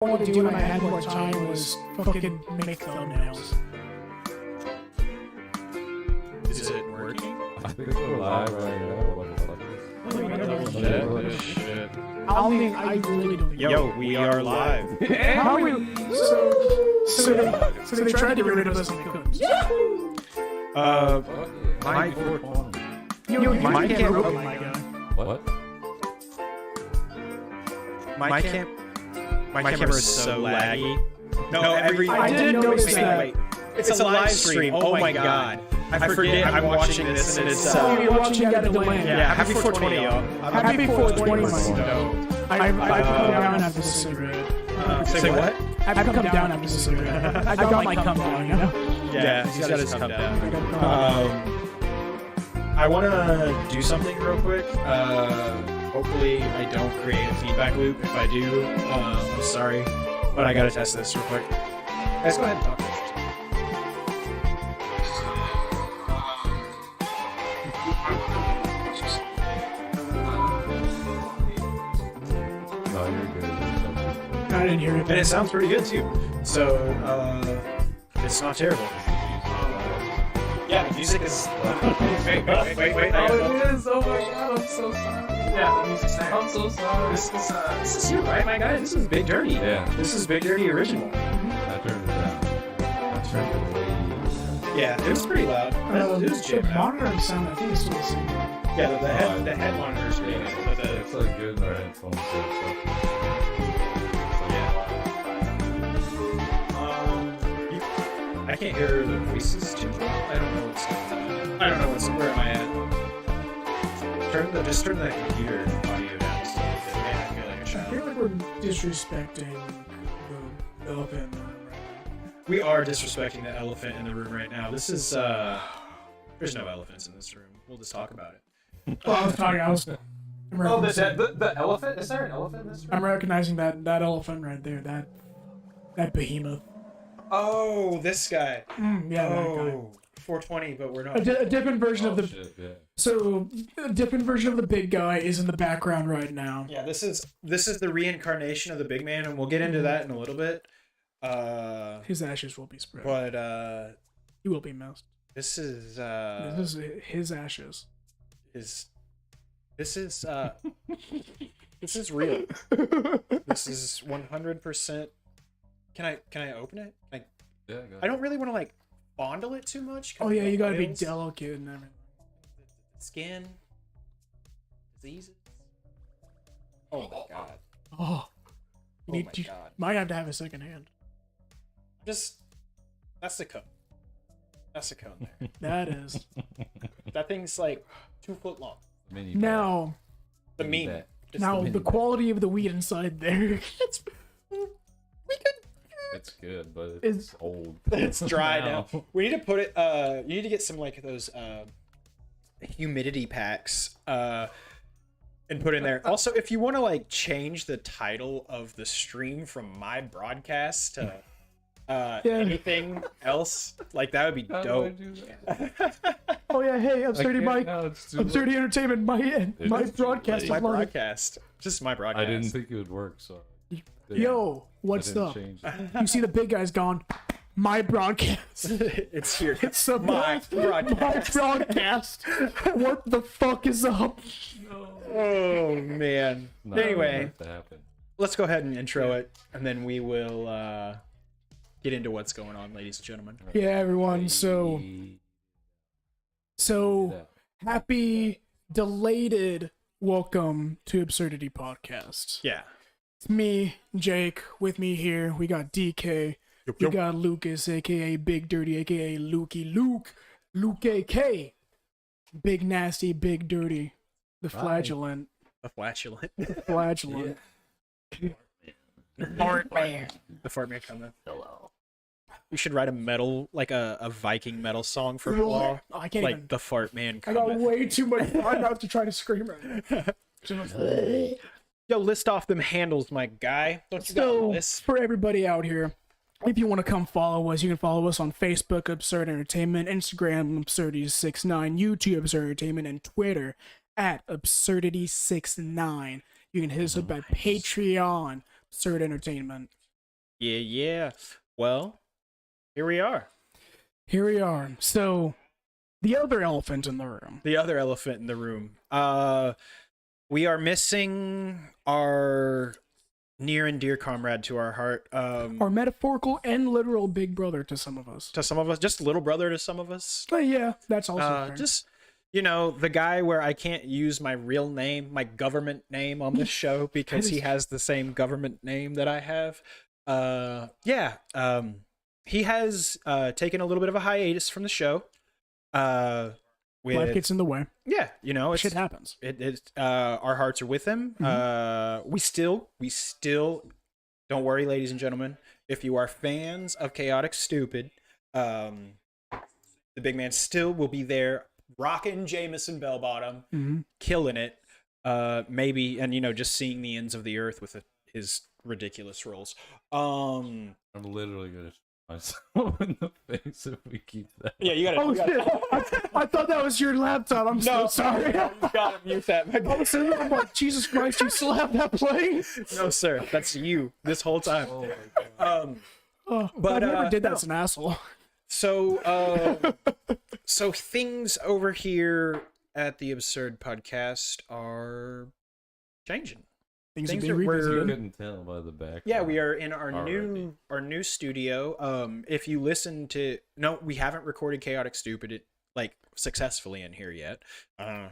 I wanted to do when I had more time was fucking make thumbnails. Is it working? I think we're live right now. Shit. I really don't. Yo, we are live. How are we? So they tried to get rid of us and they couldn't. My Yo, you my can't camera- rope my guy. What? my camera is so laggy. No, every I didn't notice that. Wait. It's a live stream. Oh my god. I forget I'm watching this and it's So you're watching at a delay. yeah. Happy 420, y'all. Happy 420, my So, guy. I've come down after this cigarette. say what? I've come down after this cigarette. I got my come down, you know? Yeah, he's got his come down. I want to do something real quick. Hopefully, I don't create a feedback loop. If I do, I'm sorry, but I gotta test this real quick. Guys, go ahead and talk. No, you're good. I didn't hear it. And it sounds pretty good too. So, it's not terrible. Yeah, the music is. Wait. Oh, it is. Oh my god, I'm so sorry. Yeah, the music's there. I'm so sorry. This is you, right, my guy? This is Big Dirty. Yeah. This is Big Dirty original. I turned it down. I turned it way down. Yeah, it was pretty loud. It was The jammed out. monitoring sound, I think it's still the same. Yeah, the head monitor's pretty good, but the It's like good in our headphones. I can't hear the voices too well. I don't know what's where am I at? Just turn the computer audio down so that I feel like a I child. feel like we're disrespecting the elephant in the room right now. We are disrespecting the elephant in the room right now. This is there's no elephants in this room. We'll just talk about it. Well, I was I'm recognizing, the elephant? Is there an elephant in this room? I'm recognizing that elephant right there, that behemoth. Oh, this guy. Yeah, that guy. Oh, 420, but we're A, not. a different version Oh, of the shit, yeah. so a different version of the big guy is in the background right now. Yeah, this is the reincarnation of the big man, and we'll get into that in a little bit. His ashes will be spread. But He will be missed. this is This is his ashes. this is this is real. This is 100%. Can I open it? Yeah, go I don't really want to like fondle it too much. 'cause Oh yeah, of you the gotta be oils. delicate and everything. Skin, diseases. Oh my god. Oh, Oh my god. might have to have a second hand. Just that's the cone. That's the cone there. That is. That thing's like 2 foot long. Mini Now, The Mini meme. bat. Just now mini the bag. quality of the weed inside there. It's good, but It's- it's old. It's dry now. Now. We need to put it. You need to get some like those humidity packs. And put in there. Also, if you want to like change the title of the stream from my broadcast to anything else, like that would be How do I dope. do that? Oh yeah, hey, I Absurdity can't Mike, now, it's too Absurdity Entertainment, my It's too broadcast is late. My live. broadcast. Just my broadcast. I didn't think it would work, so. Yo, I what's didn't up? change Uh, it. You see the big guy's gone. My broadcast. It's here. It's a My my broadcast. broadcast. What the fuck is up? Oh man. No, it Anyway, didn't have to happen. let's go ahead and intro it, and then we will get into what's going on, ladies and gentlemen. Yeah, everyone. So Yeah. happy, belated welcome to Absurdity Podcast. Yeah. It's me, Jake. With me here, we got DK. We got Lucas, aka Big Dirty, aka Lukey Luke AK. Big Nasty, Big Dirty. The flagellant. The flatulent. Flagellant. Fart man. The fart man coming. Hello. We should write a metal, like a Viking metal song for Paul. Oh, I can't Like even. the fart man I got coming. way too much. I'm about to try to scream right now. Yo, list off them handles, my guy. Don't you got a So, list? for everybody out here, if you want to come follow us, you can follow us on Facebook, Absurd Entertainment, Instagram, Absurdity69, YouTube, Absurd Entertainment, and Twitter at Absurdity69. You can hit us up at Patreon, Absurd Entertainment. Yeah. Well, here we are. Here we are. So, the other elephant in the room. The other elephant in the room. We are missing our near and dear comrade to our heart. Our metaphorical and literal big brother to some of us. To some of us, just little brother to some of us. But yeah, that's also fair. Just, the guy where I can't use my real name, my government name on this show because he has the same government name that I have. He has taken a little bit of a hiatus from the show. Life gets in the way. Yeah, it's, shit happens. Our hearts are with him. We still don't worry, ladies and gentlemen. If you are fans of Chaotic Stupid, the big man still will be there, rocking Jameson bell bottom, killing it. Maybe, and just seeing the ends of the earth with his ridiculous roles. I'm literally gonna myself in the face if we keep that. Yeah, you gotta. Oh shit! I thought that was your laptop. I'm so sorry. You gotta mute that. I'm like, Jesus Christ! You still have that playing? No, sir. That's you this whole time. Oh my God. But whoever did that's an asshole. So, so things over here at the Absurd Podcast are changing. Things are Things being are- You revisited. couldn't tell by the back. Yeah, we are in our Already. new studio. If you listen to we haven't recorded Chaotic Stupid successfully in here yet.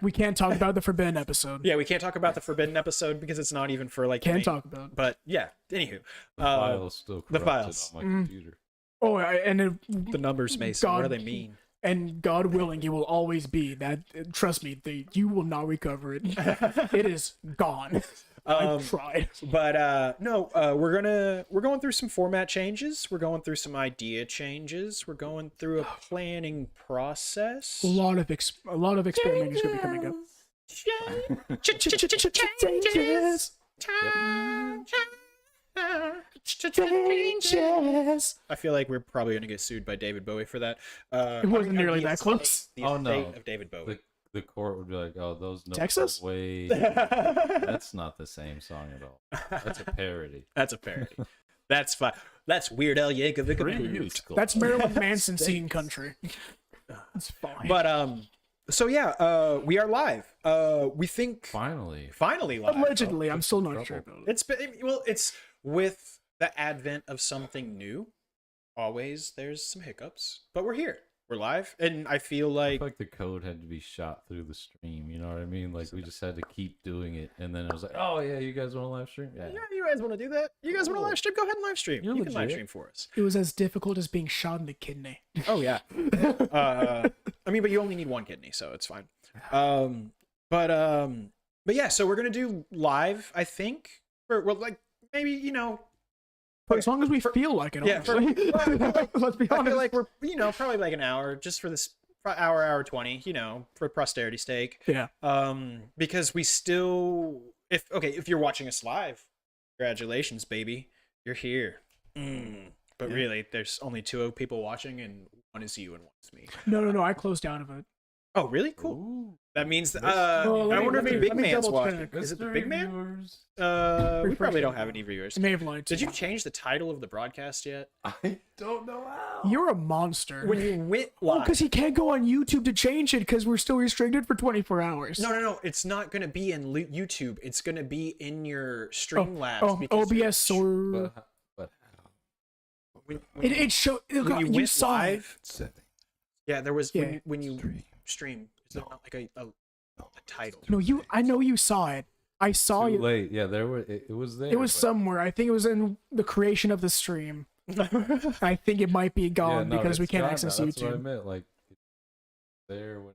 We can't talk about the forbidden episode. Yeah, we can't talk about the forbidden episode because it's not even for Can't me. talk about it. But yeah, anywho, The file's still corrupted files. on my computer. Oh, and the numbers, Mason. What do God- they mean? and God willing, it will always be that. Trust me, you will not recover it. It is gone. I've tried. But no, we're going through some format changes. We're going through some idea changes. We're going through a planning process. A lot of experimenting is going to be coming up. Changes. Changes. I feel like we're probably going to get sued by David Bowie for that. It wasn't nearly that close. The Oh, estate no. of David Bowie. The court would be like, "Oh, those notes Texas? are way." That's not the same song at all. That's a parody. That's a parody. That's fine. That's Weird Al Yankovic approved. That's Marilyn Manson scene country. It's fine. But so yeah, we are live. We think Finally. live. Allegedly, I'm still not sure about it. It's with the advent of something new. Always there's some hiccups, but we're here. We're live, and I feel I like feel like the code had to be shot through the stream. You know what I mean? Like we just had to keep doing it, and then it was like, "Oh yeah, you guys want to live stream? Yeah, yeah, you guys want to do that? You guys want to live stream? Go ahead and live stream. You're You can live legit. stream for us. It was as difficult as being shot in the kidney. Oh yeah. I mean, but you only need one kidney, so it's fine. But yeah. So we're gonna do live. I think. Maybe For as long as we feel like it, Yeah, honestly. Let's be I honest. feel like we're probably like an hour just for this hour 20. For posterity's sake. Yeah. Because we still if you're watching us live, congratulations, baby, you're here. But really, there's only two people watching, and one is you and one is me. No. I closed down of it. Oh, really? Cool. Ooh. That means Well, I wonder if the big let me man's double watching. check. Is it the Mystery big man? viewers. We Refresh probably it. don't have any viewers. It may have lied to Did you change the title of the broadcast yet? I don't know how. You're a monster. When you went Oh, live. because he can't go on YouTube to change it because we're still restricted for 24 hours. No. It's not going to be in YouTube. It's going to be in your Streamlabs. because OBS or But how? when it showed. when you You went saw it. live, Setting. yeah, there was Yeah. when you stream. Is there not like a title? No, I know you saw it. I saw Too you. late. Yeah, there were. It was there. It was but- somewhere. I think it was in the creation of the stream. I think it might be Yeah, gone no, because we it's can't gone access now. That's what I YouTube. meant. Like it's there when.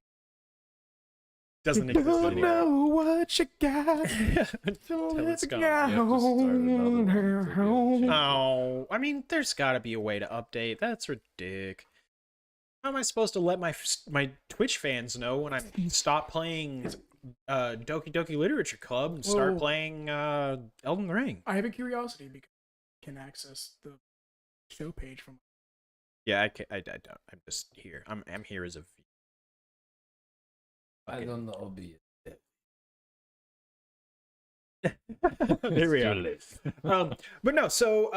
Doesn't You exist don't anymore. know what you got. Until it's gone. You have to start another one to be able to change. Oh, I mean, there's got to be a way to update. That's ridiculous. How am I supposed to let my Twitch fans know when I stop playing Doki Doki Literature Club and start Whoa. playing Elden Ring? I have a curiosity because I can access the show page from. Yeah, I don't. I'm just here. I'm here as a. I don't know. Be it. There we It's are. too late. But no, so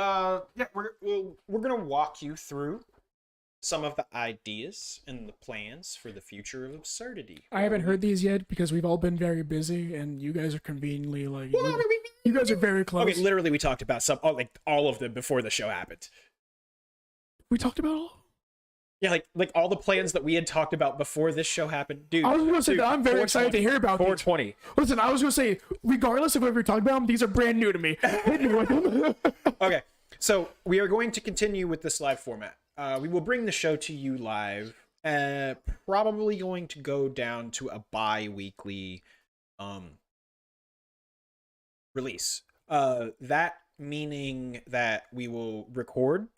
yeah, we're gonna walk you through some of the ideas and the plans for the future of absurdity. I haven't heard these yet because we've all been very busy, and you guys are conveniently like you guys are very close. Okay, literally, we talked about all of them before the show happened. We talked about all. Yeah, like all the plans that we had talked about before this show happened, dude. I was gonna say that I'm very excited to hear about these. 420. Listen, I was gonna say, regardless of what we're talking about them, these are brand new to me. Hit me with them. Okay, so we are going to continue with this live format. We will bring the show to you live. Probably going to go down to a bi-weekly release. That meaning that we will record.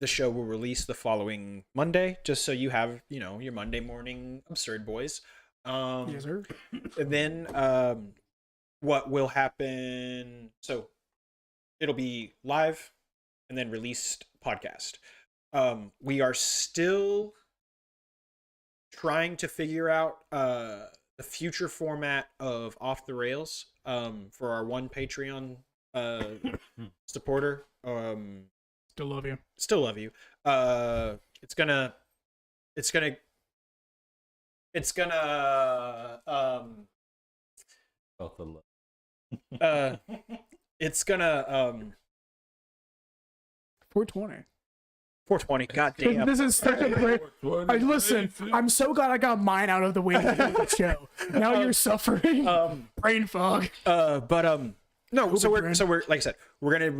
The show will release the following Monday, just so you have, your Monday morning Absurd Boys. Yes, sir. And then what will happen, so it'll be live and then released podcast. We are still trying to figure out the future format of Off the Rails for our one Patreon supporter. Still love you. Still love you. It's gonna Felt the love. it's gonna 420. 420. God damn. This is such a great. Listen, I'm so glad I got mine out of the way to do the show. Now you're suffering brain fog. No, so we're like I said, we're gonna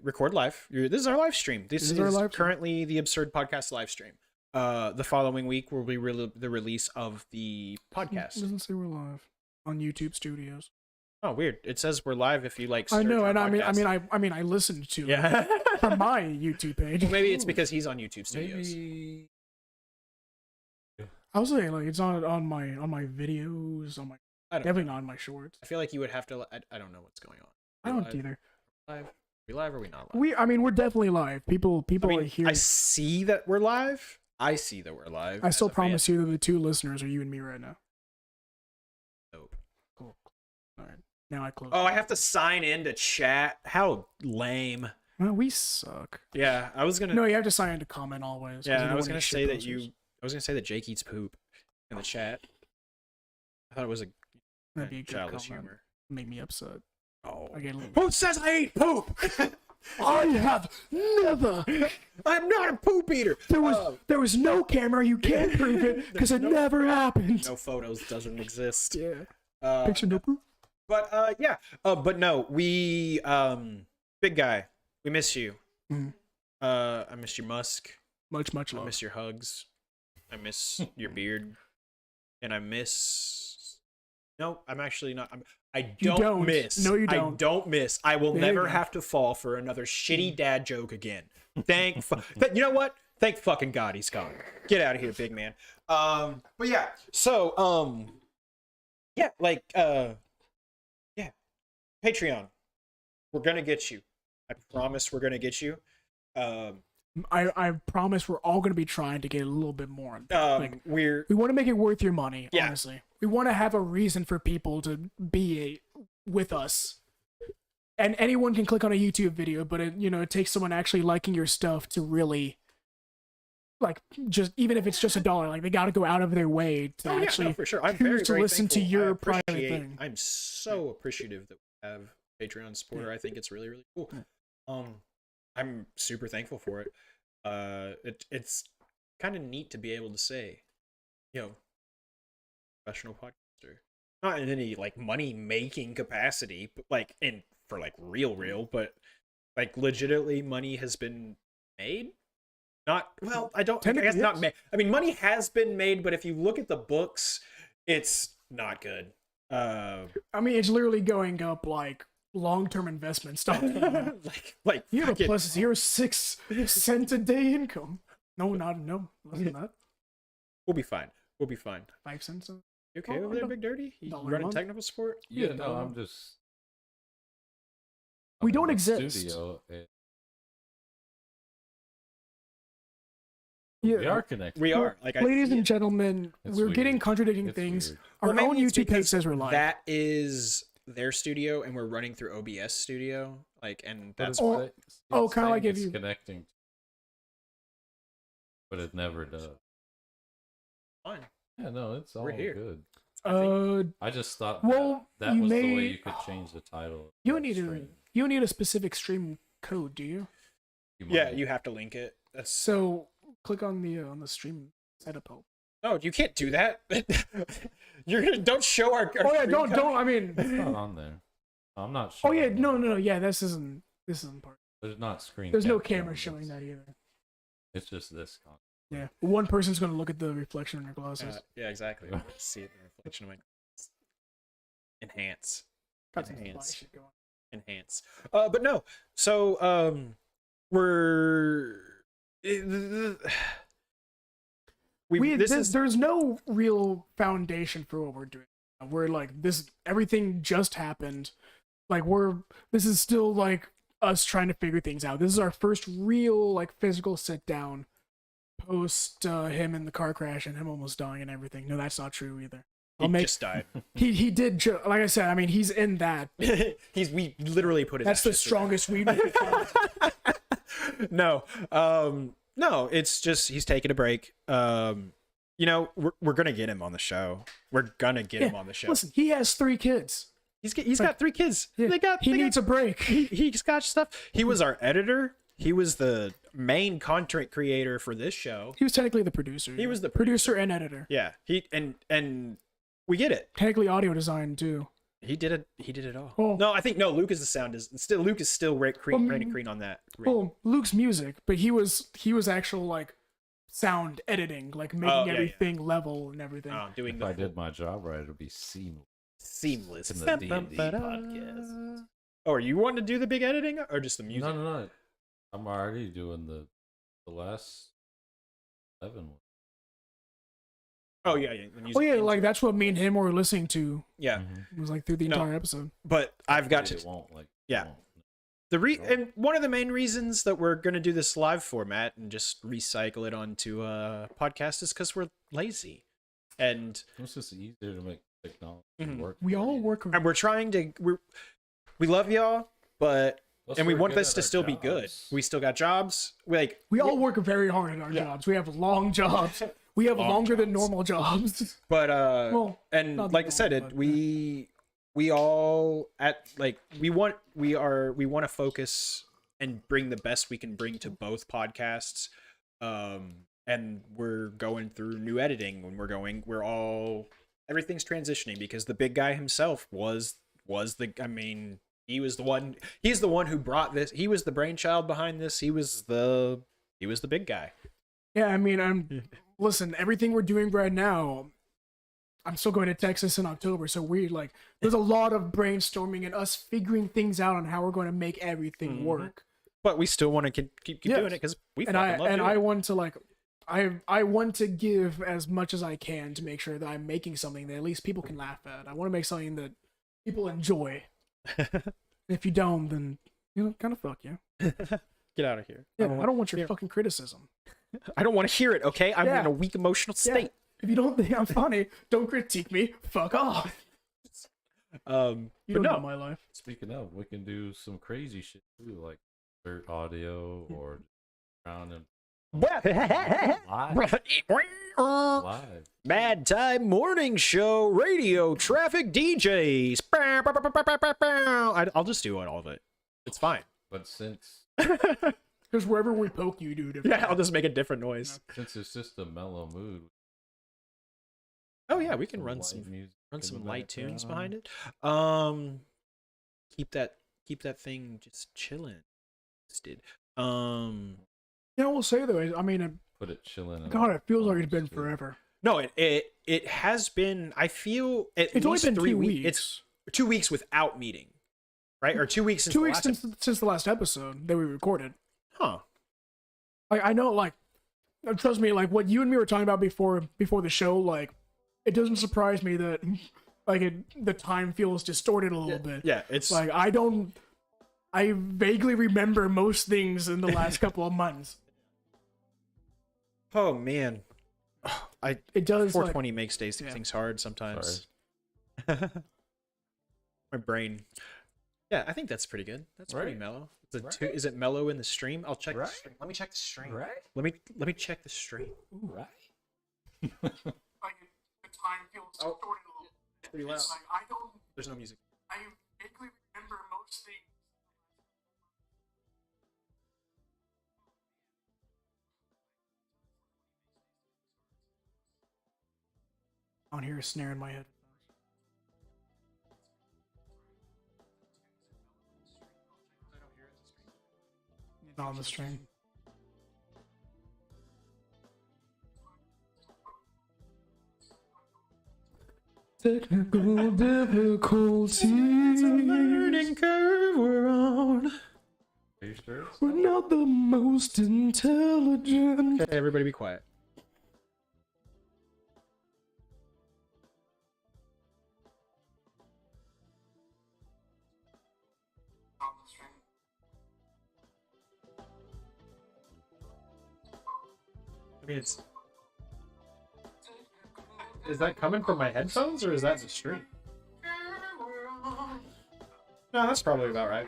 record live. This is our live stream. This is our live currently the Absurd Podcast live stream. The following week will be the release of the It podcast. doesn't say we're live on YouTube Studios. Oh, weird! It says we're live if you like. I know, search and our podcast. I mean, I listened to Yeah. it from my YouTube page. Maybe it's because he's on YouTube Studios. Maybe. I was saying like it's not on my videos on my I don't definitely not on my shorts. I feel like you would have to. I don't know what's going on. I We don't live? either. Live? Are we live or are we not live? We're definitely live. People I mean, are here. I see that we're live. I see that we're live. I still as a fan. promise you that the two listeners are you and me right now. Dope. Cool. All right. Now I close. Oh, I have to sign in to chat. How lame. Well, we suck. Yeah, I was gonna. No, you have to sign in to comment always. 'cause you Yeah, don't I was want gonna any say shit that posters. I was gonna say that Jake eats poop in the chat. I thought it was a That'd be a good childish comment. humor. Make me upset. Oh, I get a little... who says I eat poop? I have never. I'm not a poop eater. There was no camera. You can't prove it because it never happened. No photos doesn't exist. Yeah. Picture no proof. But yeah. But no, we big guy, we miss you. Mhm. I miss your musk. Much I love. miss your hugs. I miss your beard. And I miss. No, I'm actually not. I You don't don't. miss. No, you I don't. don't miss. I will There you never go. have to fall for another shitty dad joke again. You know what? Thank fucking God he's gone. Get out of here, big man. But yeah. So yeah, like yeah. Patreon. We're gonna get you. I promise we're gonna get you. I promise we're all going to be trying to get a little bit more. Like, We're we want to make it worth your money, Yeah. honestly. We want to have a reason for people to be with us. And anyone can click on a YouTube video, but it takes someone actually liking your stuff to really, like, just even if it's just $1, like they got to go out of their way to actually for sure. I'm choose very, to very listen to thankful. your I private appreciate- thing. I'm so appreciative that we have Patreon supporter. I think it's really, really cool. I'm super thankful for it. It's kind of neat to be able to say, professional podcaster, not in any like money making capacity, but like for like real, but like legitimately money has been made. Not well, I don't. I guess Technically, not yes. made. I mean, money has been made, but if you look at the books, it's not good. I mean, it's literally going up like long-term investment stuff. like You have a fucking- plus 0.6 cent a day income. No, less than that. We'll be fine. 5 cents. You okay Oh, over there, no. Big Dirty? You $1 a running month. technical support? Yeah, Yeah, no, no. I'm just. We I'm don't in the exist. Studio, and Yeah. we are connected. We are. Like, Ladies I see and it. gentlemen, It's we're getting weird. contradicting It's things. weird. Our Well, maybe own it's YouTube page because says we're live. That is their studio and we're running through OBS Studio, like, and But that's it's Oh, why. like- oh, it's kinda saying like if it's you- connecting, but it never does. Fine. Yeah, no, it's all We're here. good. I just thought Well, that you was the way may- you could change the title. of you the need stream. you need a specific stream code, do you? Yeah, might. you have to link it. That's So click on the stream setup help. no, you can't do that. You're gonna don't show our. Oh yeah, screen don't code. don't. I mean, It's not on there. I'm not oh sure. yeah, no. Yeah, this isn't part. There's not screen. There's no capture camera on showing this. that either. It's just this. Yeah, one person's gonna look at the reflection in your glasses. Yeah, exactly. See the reflection of my enhance. Got some enhance. fly shit going. Enhance. But no. So we're There's no real foundation for what we're doing. We're like this. Everything just happened. Like this is still like us trying to figure things out. This is our first real like physical sit down post him in the car crash and him almost dying and everything. No, that's not true either. he just died. He did like I said. I mean, he's in that. We literally put it. That's the strongest weed we could find. No, it's just he's taking a break. You know, we're gonna get him on the show. We're gonna get him on the show. Listen, he has 3 kids. He's got 3 kids. Yeah, he needs a break. He's got stuff. He was our editor. He was the main content creator for this show. He was technically the producer. He was the producer and editor. Yeah. He and we get it. Technically audio design too. He did it. He did it all. Oh. No, I think no. Luke is the sound. Luke is still Rainy Green on that. Well, Luke's music, but he was actual like sound editing, like making yeah. everything level and everything. Doing If the I did my job right, it'd be seamless. seamless. In the D&D podcast. Oh, are you wanting to do the big editing or just the music? No. I'm already doing the last 7 ones. Oh yeah. The music Oh yeah, things. like that's what me and him were listening to. Yeah. Mhm. It was like through the No. entire episode. But I've got It to. won't like. Yeah. it won't. And one of the main reasons that we're going to do this live format and just recycle it onto a podcast is because we're lazy. And It's just easier to make technology Mhm. work. We for all you. work. we're trying to we love y'all, but Plus, and we we're want good this at to our still be good. jobs. We still got jobs. We all work very hard at our Yeah. jobs. We have long jobs. We have Long longer than jobs. normal jobs. But Well, and not like I normal, said, but, we all at like we want to focus and bring the best we can bring to both podcasts. And we're going through new editing when everything's transitioning because the big guy himself was he's the one who brought this. He was the brainchild behind this. He was the big guy. Yeah, I mean, listen, everything we're doing right now, I'm still going to Texas in October, so there's a lot of brainstorming and us figuring things out on how we're going to make everything Mhm. work. But we still want to keep Yes. doing it because we And fucking love doing I it. want to I want to give as much as I can to make sure that I'm making something that at least people can laugh at. I want to make something that people enjoy. If you don't, then kind of fuck you. Get out of here. Yeah, I don't want your fucking criticism. I don't want to hear it, okay? I'm Yeah. in a weak emotional Yeah. state. If you don't think I'm funny, don't critique me. Fuck off. You But don't know no. my life. Speaking of, we can do some crazy shit too, like dirt audio or around and live. Live. Mad Time Morning Show Radio Traffic DJs. I'll just do all of it. It's fine. But since Because wherever we poke you, dude. Yeah, I'll just make a different noise. it's just a mellow mood. Oh yeah, we can run light some music run in some the light tunes behind background. it. Keep that thing just chilling. Did Yeah, we'll say though. I mean, Put it chilling. in God, a it feels like it's phone been studio. forever. no, it has been. I feel at It's only least been 3 2 weeks. weeks. It's 2 weeks without meeting, right? Or 2 weeks since 2 the weeks last since the last episode that we recorded. Huh. Like I know, like trust me, like what you and me were talking about before the show. Like it doesn't surprise me that the time feels distorted a little bit. Yeah, it's Like I vaguely remember most things in the last couple of months. oh man. It does. 420 makes things hard sometimes. My brain. Yeah, I think that's pretty good. That's pretty Right. mellow. Is it, Right. is it mellow in the stream? I'll check. Right. The stream. Let me check the stream. Right. Let me check the stream. Ooh, right. Like the time feels Oh. short and all. Pretty loud. It's like I don't. There's no music. I vaguely remember most things. I don't hear a snare in my head. It's on the stream. Technical difficulties. Learning curve we're on. Are you sure? We're not the most intelligent. Okay, everybody be quiet. I mean, it's. Is that coming from my headphones or is that the stream? No, that's probably about right.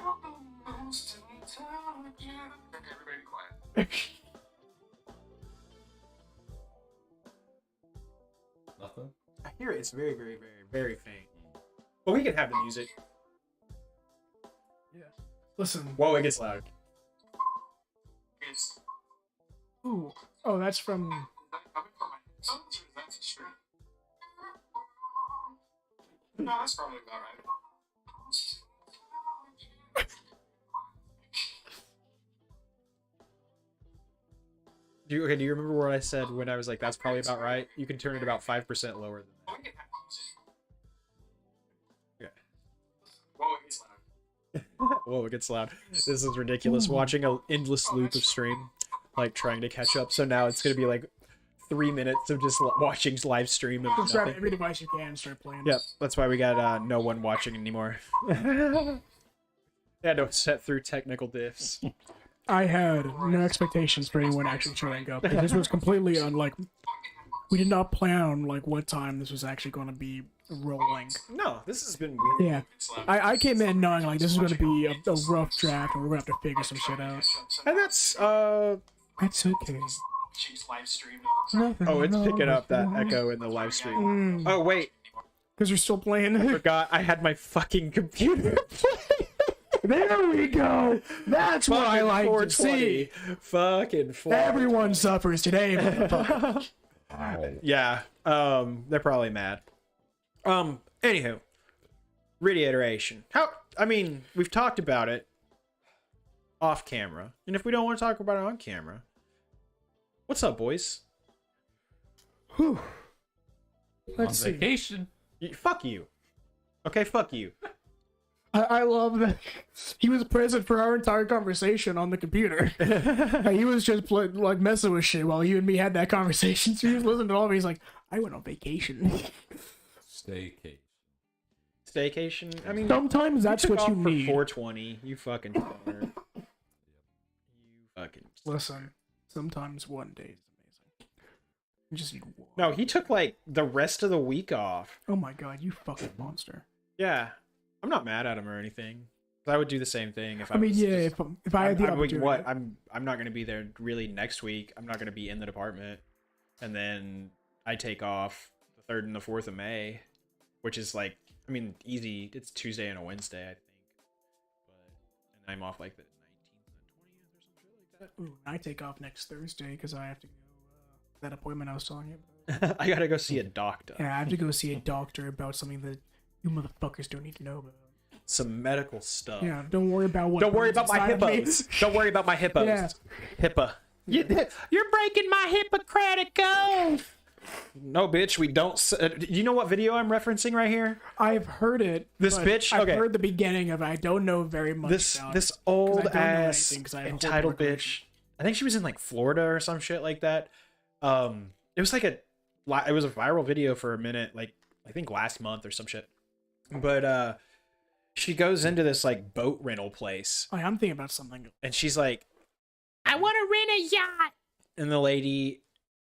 Nothing. I hear it. It's very, very, very, very faint. But we can have the music. Yeah. Listen. Whoa, it gets loud. Ooh. Oh, that's from. No, that's probably about right. Do you remember what I said when I was like, that's probably about right? You can turn it about 5% lower than that. Yeah. Whoa, it gets loud. This is ridiculous. Watching an endless loop of stream, like trying to catch up. So now it's gonna be like 3 minutes of just watching live stream of Just grab nothing. every device you can and start playing. Yep, that's why we got no one watching anymore. Had to set through technical diffs. I had no expectations for anyone actually showing up. This was completely unlike. We did not plan on like what time this was actually going to be rolling. No, this has been weird. Yeah, I came in knowing like this is going to be a rough draft, and we're going to have to figure some shit out. And that's That's okay. oh, it's picking up that echo in the live stream. Oh wait, Because you're still playing. forgot I had my fucking computer. There we go. That's what I like to see. Fucking 420. Everyone suffers today. motherfucker. Yeah, they're probably mad. Anywho, reiteration. I mean, we've talked about it off camera, and if we don't want to talk about it on camera, what's up, boys? Whew. On Let's see. vacation. Fuck you. Okay, fuck you. I love that he was present for our entire conversation on the computer. Like, he was just like messing with shit while you and me had that conversation. So he was listening to all of it. He's like, I went on vacation. Staycation. Staycation. I mean, Sometimes that's you took what you off for need. 420. You fucking stoner. You fucking. Listen, sometimes one day is amazing. You just need one. No, he took like the rest of the week off. Oh my god, you fucking monster. Yeah, I'm not mad at him or anything. I would do the same thing if I. I mean, was yeah, just- if I had the I'm like, opportunity. what? I'm not gonna be there really next week. I'm not gonna be in the department, and then I take off the 3rd and the 4th of May, which is like, I mean, easy. It's Tuesday and a Wednesday, I think. But and I'm off like the 19th and the 20th or some shit like that. Ooh, I take off next Thursday because I have to go that appointment I was telling you about. I gotta go see a doctor. Yeah, I have to go see a doctor about something that you motherfuckers don't need to know about. Some medical stuff. Yeah, don't worry about what. Don't worry burns about my inside of me. hippos. Don't worry about my hippos. Yeah. HIPAA. You're breaking my Hippocratic oath. No, bitch, we don't. You know what video I'm referencing right here? I've heard it. This but bitch? I've Okay. heard the beginning of it. I don't know very much about This it. old don't know ass anything 'cause I have a entitled horrible bitch. I think she was in like Florida or some shit like that. It was like it was a viral video for a minute, like I think last month or some shit. But she goes into this like boat rental place, Oh, yeah, I'm thinking about something. and she's like, "I want to rent a yacht," and the lady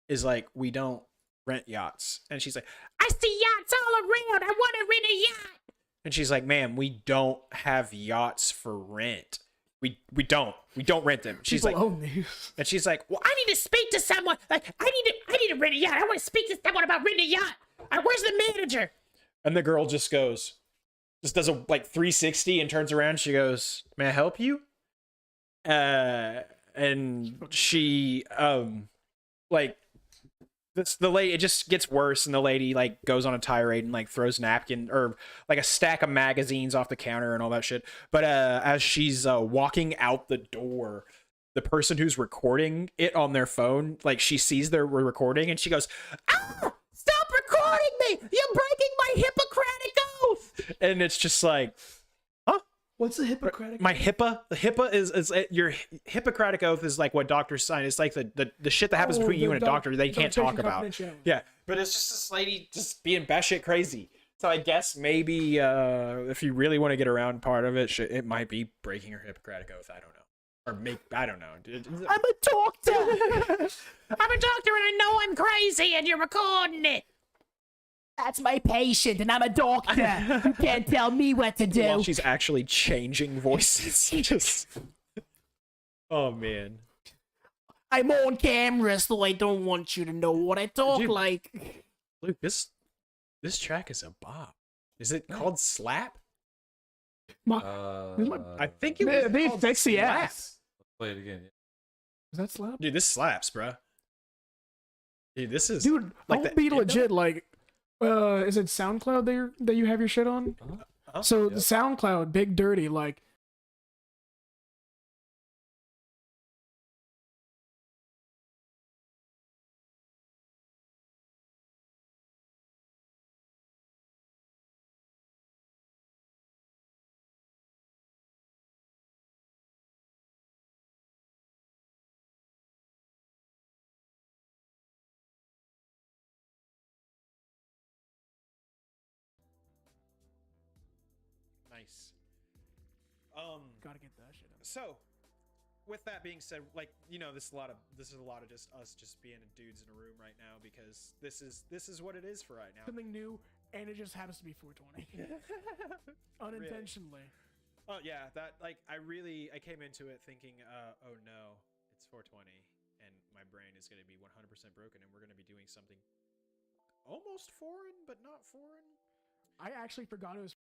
is like, "We don't rent yachts," and she's like, "I see yachts all around. I want to rent a yacht." And she's like, ma'am, we don't have yachts for rent. We don't rent them. She's People like, own these. and she's like, well, I need to speak to someone. Like, I need to rent a yacht. I want to speak to someone about renting a yacht. Where's the manager? And the girl just does a like 360 and turns around. She goes, may I help you? And she like the lady, it just gets worse, and the lady like goes on a tirade and like throws napkin or like a stack of magazines off the counter and all that shit. But as she's walking out the door, the person who's recording it on their phone, like she sees they're recording and she goes, ah, stop recording me, you're breaking my Hippocratic oath. And it's just like, What's the Hippocratic? my HIPAA. The HIPAA is your Hippocratic oath is like what doctors sign. It's like the shit that happens between you and a doctor they can't talk about. Yeah, but it's just this lady just being batshit crazy. So I guess maybe if you really want to get around part of it, it might be breaking her Hippocratic oath. I don't know, I don't know. I'm a doctor. I'm a doctor and I know I'm crazy, and you're recording it. That's my patient, and I'm a doctor. You can't tell me what to do. While she's actually changing voices, just oh man. I'm on camera, so I don't want you to know what I talk Dude. like. Luke, this track is a bop. Is it called Slap? I think it was They called sexy Slap. ass. Let's play it again. Is that slap? Dude, this slaps, bro. Dude, this is Dude, like I'll be legit. Like, is it SoundCloud that you have your shit on? So the SoundCloud, Big Dirty, like. nice. Gotta get that shit up. So, with that being said, like, you know, this is a lot of just us just being dudes in a room right now, because this is what it is for right now. Something new, and it just happens to be 420. Unintentionally. Oh yeah, that like I came into it thinking, oh no, it's 420, and my brain is going to be 100% broken, and we're going to be doing something almost foreign, but not foreign. I actually forgot it was.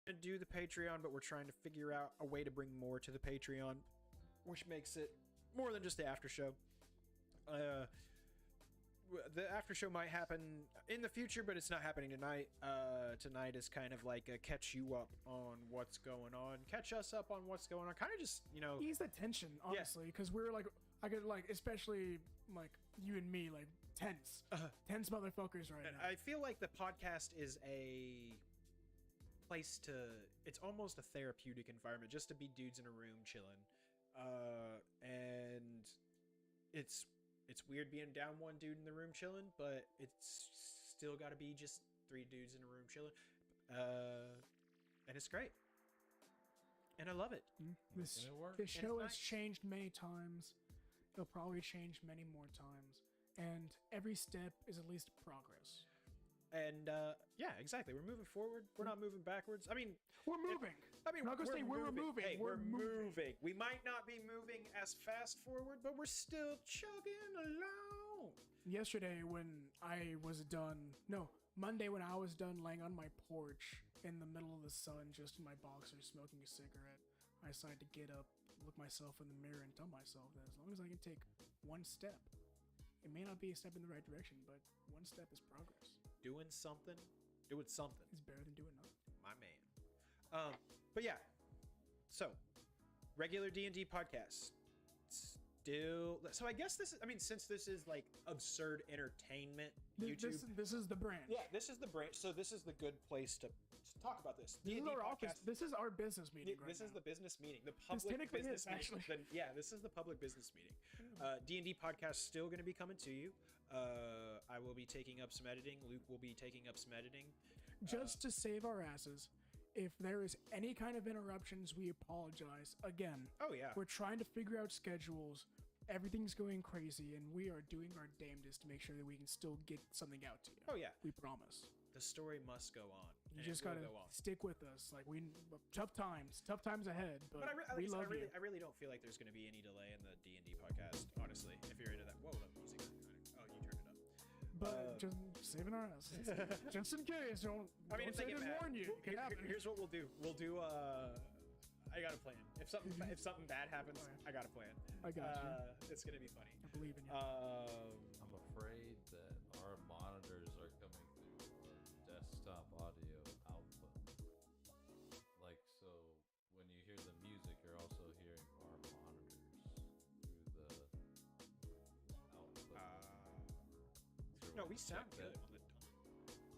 To do the Patreon, but we're trying to figure out a way to bring more to the Patreon, which makes it more than just the after show. The after show might happen in the future, but it's not happening tonight. Tonight is kind of like a catch you up on what's going on, catch us up on what's going on, kind of just, you know, Ease the tension, honestly, because we're like, I could like, especially like you and me, like tense motherfuckers right now. I feel like the podcast is a place to, it's almost a therapeutic environment just to be dudes in a room chilling, and it's weird being down one dude in the room chilling, but it's still got to be just three dudes in a room chilling, and it's great, and I love it. This show has changed many times. It'll probably change many more times, and every step is at least progress. And yeah, exactly. We're moving forward. We're not moving backwards. I mean, we're moving. I'm not gonna say we're moving. Hey, we're moving. We might not be moving as fast forward, but we're still chugging along. Yesterday, when I was done, Monday when I was done laying on my porch in the middle of the sun, just in my boxers, smoking a cigarette, I decided to get up, look myself in the mirror, and tell myself that as long as I can take one step, it may not be a step in the right direction, but one step is progress. Doing something It's better than doing nothing. my man. But yeah, so regular D&D podcast still, so I guess this is, I mean, since this is like absurd entertainment YouTube, This is the branch. yeah, this is the branch, so this is the good place to talk about this. This is D&D our office. podcast. This is our business meeting. This is right now. the business meeting, the public technically business is, meeting. actually. Yeah, this is the public business meeting. D&D podcast still going to be coming to you. I will be taking up some editing. Luke will be taking up some editing. Just to save our asses, if there is any kind of interruptions, we apologize. Again, Oh yeah. we're trying to figure out schedules. Everything's going crazy, and we are doing our damnedest to make sure that we can still get something out to you. Oh yeah. We promise. The story must go on. You just gotta stick with us. Like tough times ahead. But we love you. I really don't feel like there's gonna be any delay in the D&D podcast. Honestly, if you're into that. Whoa, the music. Oh, you turned it up. But just saving our asses, just in case. Don't. I mean, don't say I didn't warn you. It can happen. Here's what we'll do. We'll do. I got a plan. If something bad happens, I got a plan. I got you. It's gonna be funny. I believe in you. I'm afraid that our monitors are coming through our desktop audio output. Like, so when you hear the music, you're also hearing our monitors through the output. No, we sound good on the.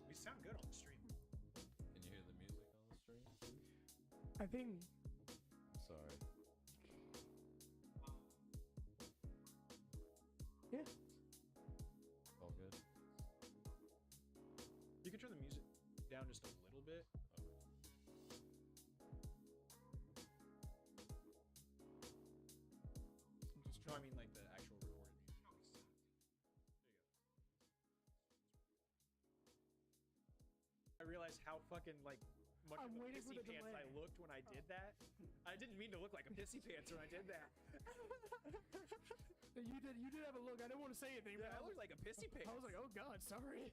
We sound good on the stream. Can you hear the music on the stream? I think. Sorry. Yeah. All good. You can turn the music down just a little bit. No, I mean like the actual recorded music. There you go. I realized how fucking like much of a pissy pants I looked when I did that. I didn't mean to look like a pissy pants when I did that. You did have a look. I didn't want to say anything. Yeah, I looked like a pissy pants. I was like, oh god, sorry.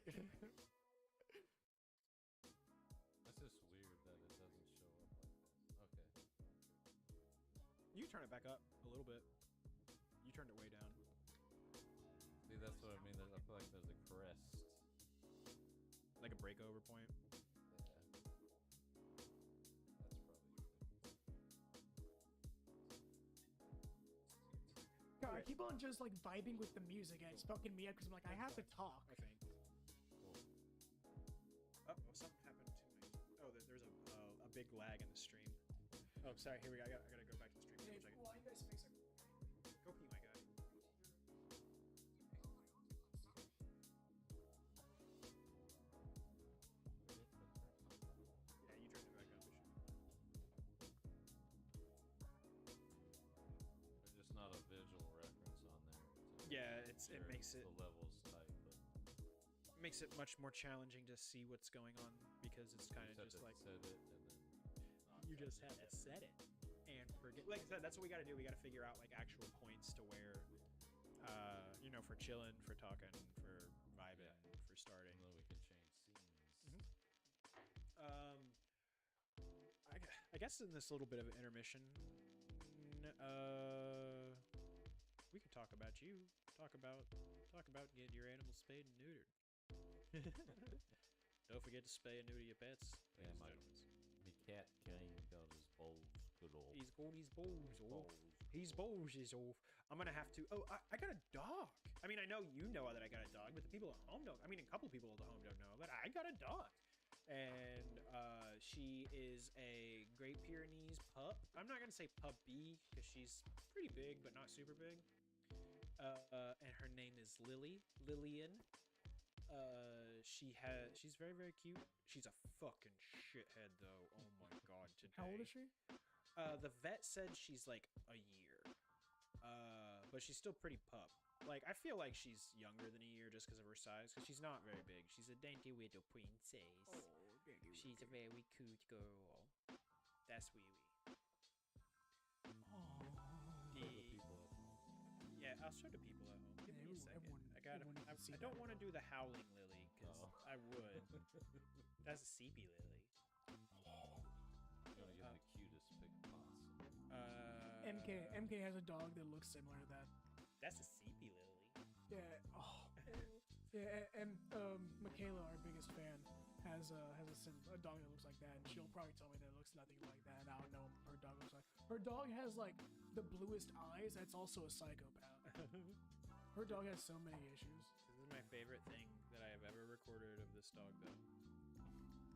That's just weird that it doesn't show up like this. Okay. You turn it back up a little bit. You turned it way down. See, that's what I mean. I feel like there's a crest. Like a breakover point. Yeah. That's probably God, I keep on just like vibing with the music and it's fucking me up because I'm like, I have to talk. I think. cool. Oh, something happened to me. Oh, there's a big lag in the stream. Oh, sorry. Here we go. I gotta go back to the stream. Hey, well, you guys fix it. Go pee, my guy. Yeah, you turned it back up. There's just not a visual reference on there. Yeah, it makes it the levels tight, but makes it much more challenging to see what's going on because it's kind of just like set it and then you just have to set it and forget. Like I said, that's what we got to do. We got to figure out like actual points to where, for chilling, for talking, for vibing, for starting. and then we can change scenes. I guess in this little bit of an intermission, we could talk about you. Talk about getting your animals spayed and neutered. Don't forget to spay and neuter your pets. Yeah, my cat Kane got his balls good old. He's got his balls off. His balls is off. I'm gonna have to. Oh, I got a dog. I mean, I know you know that I got a dog, but the people at home don't. I mean, a couple people at home don't know, but I got a dog. And she is a Great Pyrenees pup. I'm not gonna say puppy because she's pretty big, but not super big. And her name is Lillian. She's very, very cute. She's a fucking shithead though. Oh my god, today. How old is she? The vet said she's like a year. But she's still pretty pup. Like, I feel like she's younger than a year just because of her size, because she's not very big. She's a dainty little princess. Oh, She's a very cute girl. That's wee wee. Yeah, I'll show the people at home. Give me a second. I don't want to do the howling lily because I would. That's a sepia lily. I'm gonna get the cutest pic possible. MK has a dog that looks similar to that. That's a sepia lily. Yeah. Oh. Yeah, and Michaela, our biggest fan, has a dog that looks like that, and she'll probably tell me that it looks nothing like that. And I don't know what her dog looks like. Her dog has like the bluest eyes. That's also a psychopath. Her dog has so many issues. This is my favorite thing that I have ever recorded of this dog, though.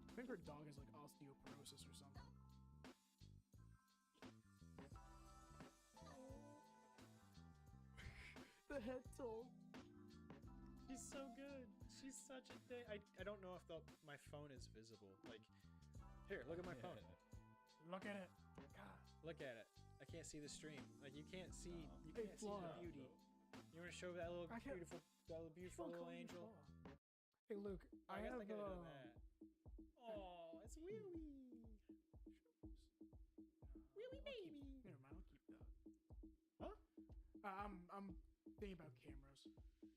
I think her dog has like osteoporosis or something. The head told. She's so good. She's such a thing. I don't know if my phone is visible. Like, Here, look at my phone. Look at it. God. Look at it. I can't see the stream. Like you can't see. You Hey, can't see the Flaw. beauty. You want to show that little I can't- beautiful little angel? Hey, Luke. I guess have. I could have done that. Oh, it's Wee Wee. Wee Wee baby. Never mind. I'll keep that. Huh? I'm thinking about cameras.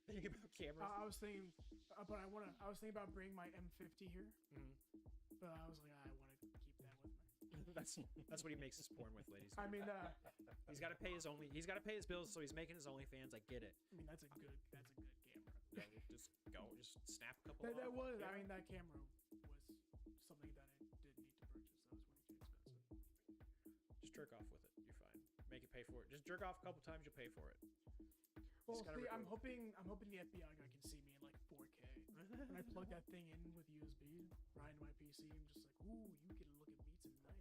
Thinking about cameras. I was thinking, but I was thinking about bringing my M50 here, but I was like, I want to keep that with me. That's what he makes his porn with, ladies. I mean, He's got to pay his bills, so he's making his OnlyFans. I get it. that's a good camera. Just snap a couple. That off. was, Yeah. I mean, that camera was something that I didn't need to purchase. That was way too expensive. Just jerk off with it. You're fine. Make it pay for it. Just jerk off a couple times. You'll pay for it. Well, gotta see, I'm record. hoping the FBI guy can see me in like 4K. When I plug that thing in with USB right into my PC, I'm just like, ooh, you can look at me tonight.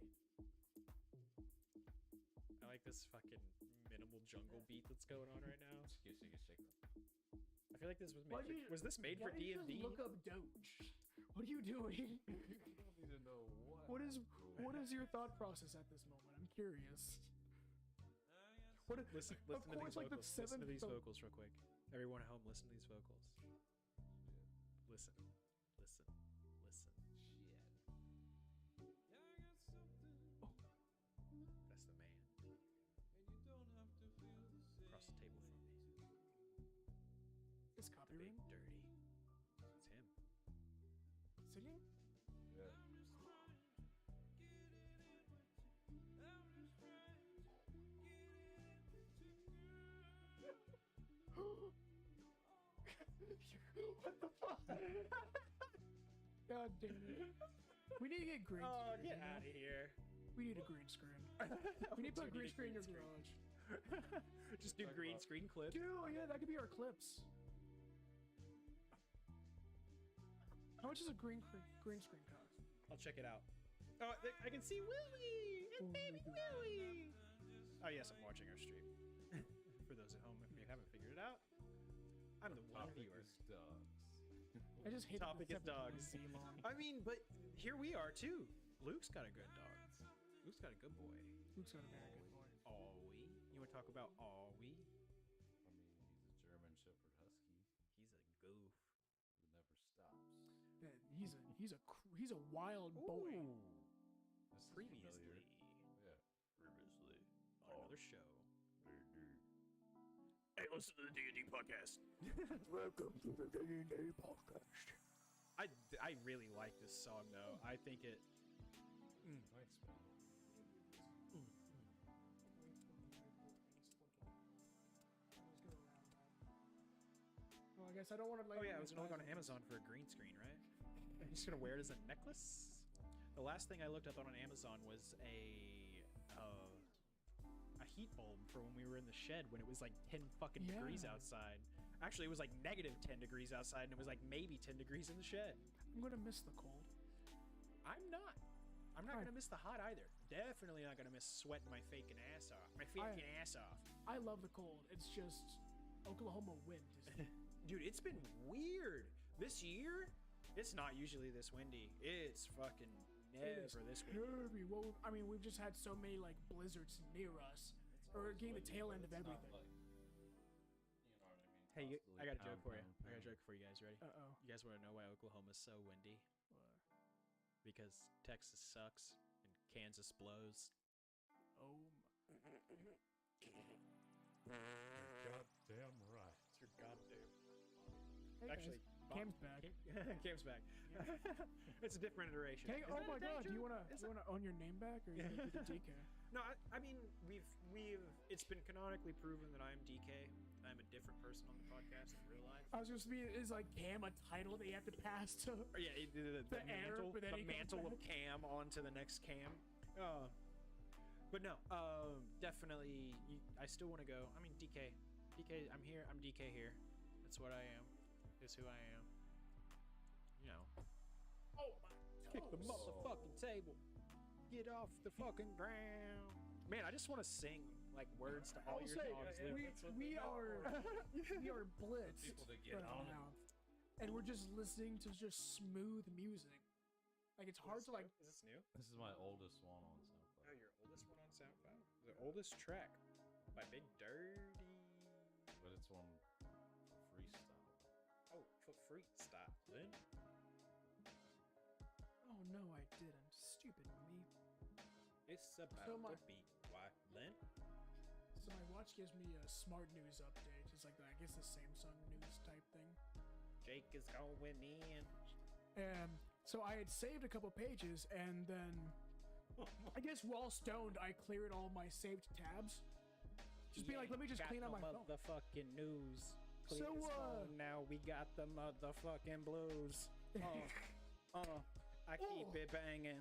I like this fucking minimal jungle beat that's going on right now. Shake. I feel like this was made. Was this made for Why did you D&D? look up Doge? What are you doing? I don't need to know what. What is your thought process at this moment? I'm curious. Listen to course, these like, the vocals. Listen to seventh these voc- vocals real quick. Everyone at home, listen to these vocals. Listen. Shit. That's the man. And you don't have to feel the same. Across the table from me. Is The copyright big dirty. It's him. singing? Yeah. What the fuck? God damn it. We need to get green Oh, screen. get out of here. We need a green screen. We need to put a green screen in your garage. Just do green screen clips. Dude, yeah, that could be our clips. How much does a green screen cost? I'll check it out. Oh, I can see Willie! It's baby Willie! Oh, yes, I'm watching our stream. For those at home, if you haven't figured it out, I'm the one Topic viewer. is dogs. I just hate Topic the is dogs. long. I mean, but here we are too. Luke's got a good dog. Luke's got a good boy. Luke's got a very good boy. Awie. You want to talk about Awie? I mean, he's a German Shepherd Husky He's a goof. who never stops. Man, he's a wild boy. Ooh. This is familiar. Previously. Yeah. Previously. On another show. Maybe. Hey, listen to the D&D podcast. Welcome to the D&D podcast. I really like this song though. I think it. Thanks, man. Well, I guess I don't want to. Oh yeah, I was gonna look on Amazon for a green screen, right? I'm just gonna wear it as a necklace. The last thing I looked up on Amazon was a heat bulb for when we were in the shed when it was like 10 fucking degrees Yeah. outside. Actually, it was like negative 10 degrees outside, and it was like maybe 10 degrees in the shed. I'm gonna miss the cold. I'm not gonna miss the hot either. Definitely not gonna miss sweating my faking ass off. My faking ass off. I love the cold. It's just Oklahoma wind. Dude, it's been weird. This year, it's not usually this windy. It's fucking never this windy. Heavy. Well, I mean, we've just had so many like blizzards near us. Or getting the tail end of everything. Like, you know what I mean? Hey, I got a joke for you. Pound, I got a joke for you guys. Ready? Uh-oh. You guys want to know why Oklahoma's so windy? Because Texas sucks and Kansas blows. Oh my. Goddamn right. It's your goddamn. Hey, Actually, guys. Cam's back. Cam's back. It's a different iteration. Hey, Is oh that my a god, danger? do you wanna Is that- own your name back or you gonna do the DK? No, I mean we've it's been canonically proven that I'm DK. I'm a different person on the podcast in real life. I was just be is like Cam a title that you have to pass to? Or yeah, the The heir, mantle, but then the he comes mantle of back. Cam onto the next Cam. But no, definitely. I still want to go. I mean, DK, I'm here. I'm DK here. That's what I am. That's who I am. You know. Oh my Kick the motherfucking table. Get off the fucking ground. Man, I just want to sing like words to all I'll your say, dogs. we are blitzed People to get right on it. now, and we're just listening to just smooth music. Like it's hard to like. Is this new? This is my oldest one on Oh, SoundCloud. your oldest one on SoundCloud? The oldest track by Big Dirty. But it's one freestyle. Oh, for freestyle. Lynn? Oh no, I didn't. Stupid me. It's about So my- to be why Lynn? So my watch gives me a smart news update. It's like I guess the Samsung news type thing. Jake is going in. And so I had saved a couple pages, and then I guess while stoned, I cleared all my saved tabs. Just be like, let me just clean out my phone. Motherfucking news. Clean So, his phone now we got the motherfucking blues. I keep it banging.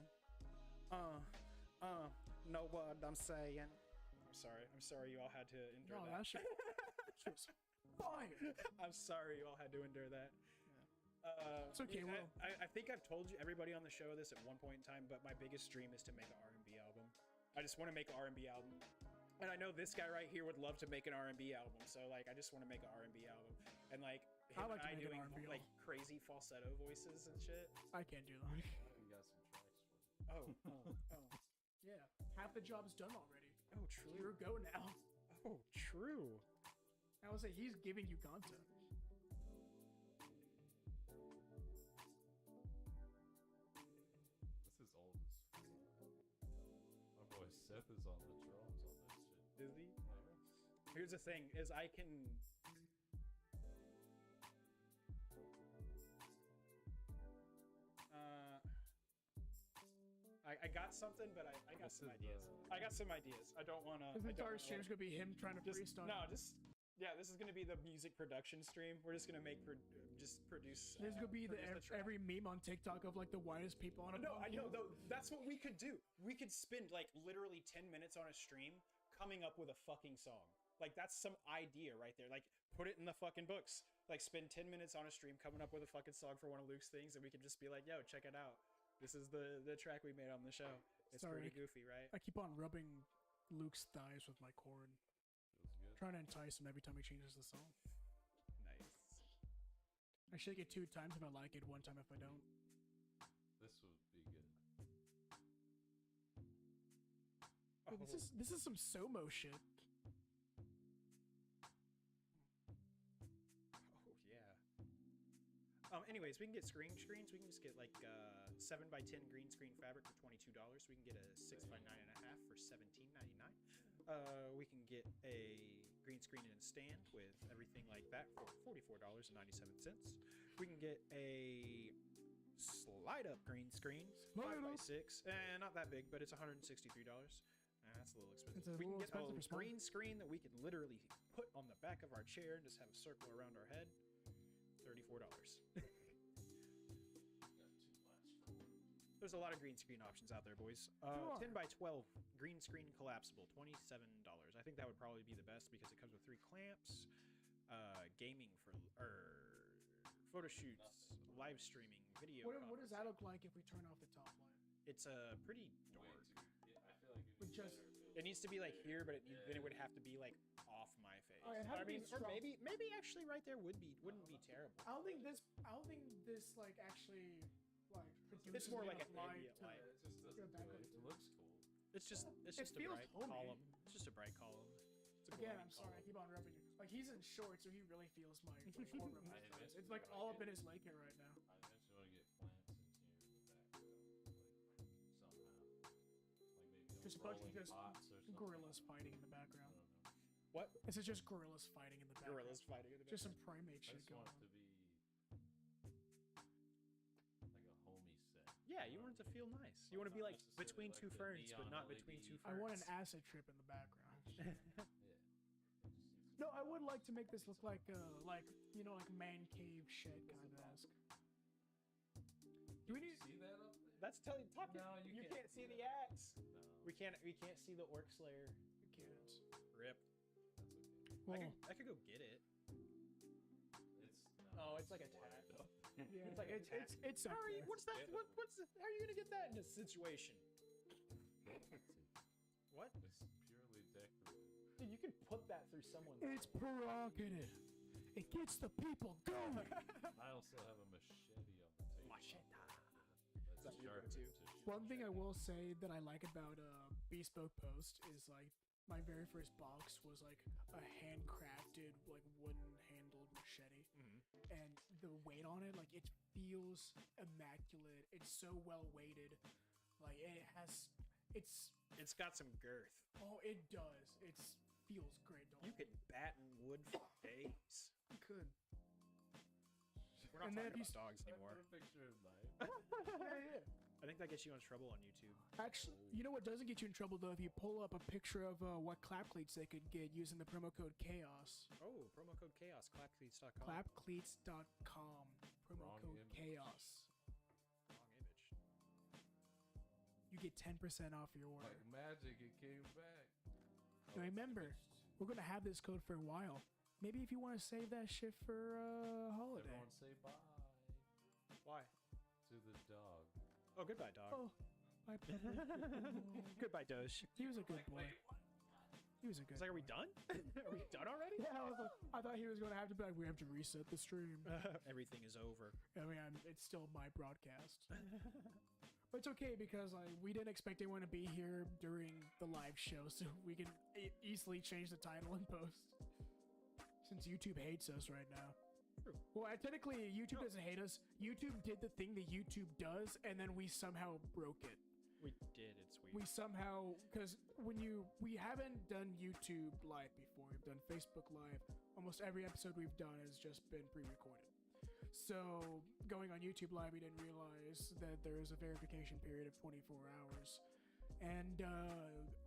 Know what I'm saying? I'm sorry you all had to endure No, that. that shit was fire. I'm sorry you all had to endure that. It's okay, Will. I think I've told you everybody on the show this at one point in time, but my biggest dream is to make an R&B album. I just want to make an R&B album. And I know this guy right here would love to make an R&B album, so like I just want to make an R&B album. And like him like and to I make an doing R&B like album. crazy falsetto voices and shit. I can't do that. I even got some tracks for it. Oh. Yeah, half the job's done already. Oh, true. You're go now. Oh, true. I would say he's giving you content. This is old as fuck. My boy Seth is on the drums on this shit. Is he? Here's the thing: is I can. I got something, but I got some ideas. I got some ideas. I don't want to. His entire stream's gonna be him trying to freestyle. No, yeah. This is gonna be the music production stream. We're just gonna produce. There's gonna be produce track. every meme on TikTok of like the whitest people on a No, I know though. That's what we could do. We could spend like literally 10 minutes on a stream coming up with a fucking song. Like that's some idea right there. Like put it in the fucking books. Like spend 10 minutes on a stream coming up with a fucking song for one of Luke's things, and we can just be like, yo, check it out. This is the track we made on the show. It's pretty goofy, right? I keep on rubbing Luke's thighs with my cord, Feels good. trying to entice him every time he changes the song. Nice. I shake it 2 times if I like it, 1 time if I don't. This would be good. Oh, this is some Somo shit. Oh yeah. Anyways, we can get screens. We can just get like 7x10 green screen fabric for $22. We can get a 6x9.5 for $17.99. We can get a green screen and stand with everything like that for $44.97. We can get a slide up green screen, 5x6, and not that big, but it's $163. That's a little expensive. It's a We can little get expensive a for small. green screen that we can literally put on the back of our chair and just have a circle around our head. $34. Got too much. There's a lot of green screen options out there, boys. are. 10x12 green screen collapsible, $27. I think that would probably be the best because it comes with 3 clamps, gaming for photo shoots, live streaming, video. What does that look like if we turn off the top light? It's a pretty Way dork. too. Yeah, I feel like it'd With be just- better if it It needs to be like here, but then it would have to be like off my face. Oh, it had to I be mean, or strong. maybe actually right there wouldn't be terrible. I don't think this like actually like produces It's more like enough a light ambient to- light. It just Go doesn't back do on it. it. It looks cool. It's just a feels bright homey. column. It's just a bright column. It's a Again, glowing I'm sorry, I column. keep on rubbing it. Like he's in shorts, so he really feels my core rub. I eventually It's like wanna all up get- in his leg hair right now. I eventually want to get plants in here in the background, like somehow. Like maybe Just a bunch of rolling just pots or something. gorillas fighting in the I background. don't know. What? This is just gorillas fighting in the background. Gorillas fighting in the Just some background. primate I shit just going want it to on. be like a homey set. Yeah, you want it to feel nice. You want to be Not like necessarily between like two the ferns, but neon not LED. between two I ferns. want an acid trip in the background. Yeah. It just seems- No, I would like to make this look like like man cave shed kind of esque. Do we You need? see that up there? That's talking. No, you can't, can't see see the that. axe. No, We can't see the orc slayer. You can't. Rip. that's okay. Well, I could go get it. It's Oh, it's like a tag. yeah, It's like a tag. it's How up are you? there. What's that? How are you gonna get that in this situation? What? It's purely decorative. Dude, you can put that through someone's. It's prerogative. It gets the people going. I also have a machete on the table. Machete. That's that your Sharp go-to? incision. One thing I will say that I like about Bespoke Post is like my very first box was like a handcrafted like wooden handled machete, and the weight on it, like it feels immaculate. It's so well weighted, like it's got some girth. oh it does. It feels great. You could batten wood for days. You could. We're not And then talking if about dogs Put anymore. a picture of knife. Yeah. I think that gets you in trouble on YouTube. Actually, you know what doesn't get you in trouble though? If you pull up a picture of what clap cleats they could get using the promo code chaos. Oh, promo code chaos, clapcleats.com. Clapcleats.com. Promo Wrong code image. chaos. Wrong image. You get 10% off your order. Like magic, it came back. Now remember, we're gonna have this code for a while. Maybe if you want to save that shit for holiday. Everyone say bye Why? to the dog. Oh, goodbye, dog. Oh, bye. Goodbye, Doge. He was a good boy. He was a good. It's like, are we done? Are we done already? Yeah, I thought he was gonna have to be like, we have to reset the stream. Everything is over. I mean, it's still my broadcast. But it's okay because we didn't expect anyone to be here during the live show, so we can easily change the title in post. Since YouTube hates us right now. True. Well, technically, YouTube doesn't hate us. YouTube did the thing that YouTube does, and then we somehow broke it. We did. It's weird. We somehow, because we haven't done YouTube Live before. We've done Facebook Live. Almost every episode we've done has just been pre-recorded. So going on YouTube Live, we didn't realize that there is a verification period of 24 hours. And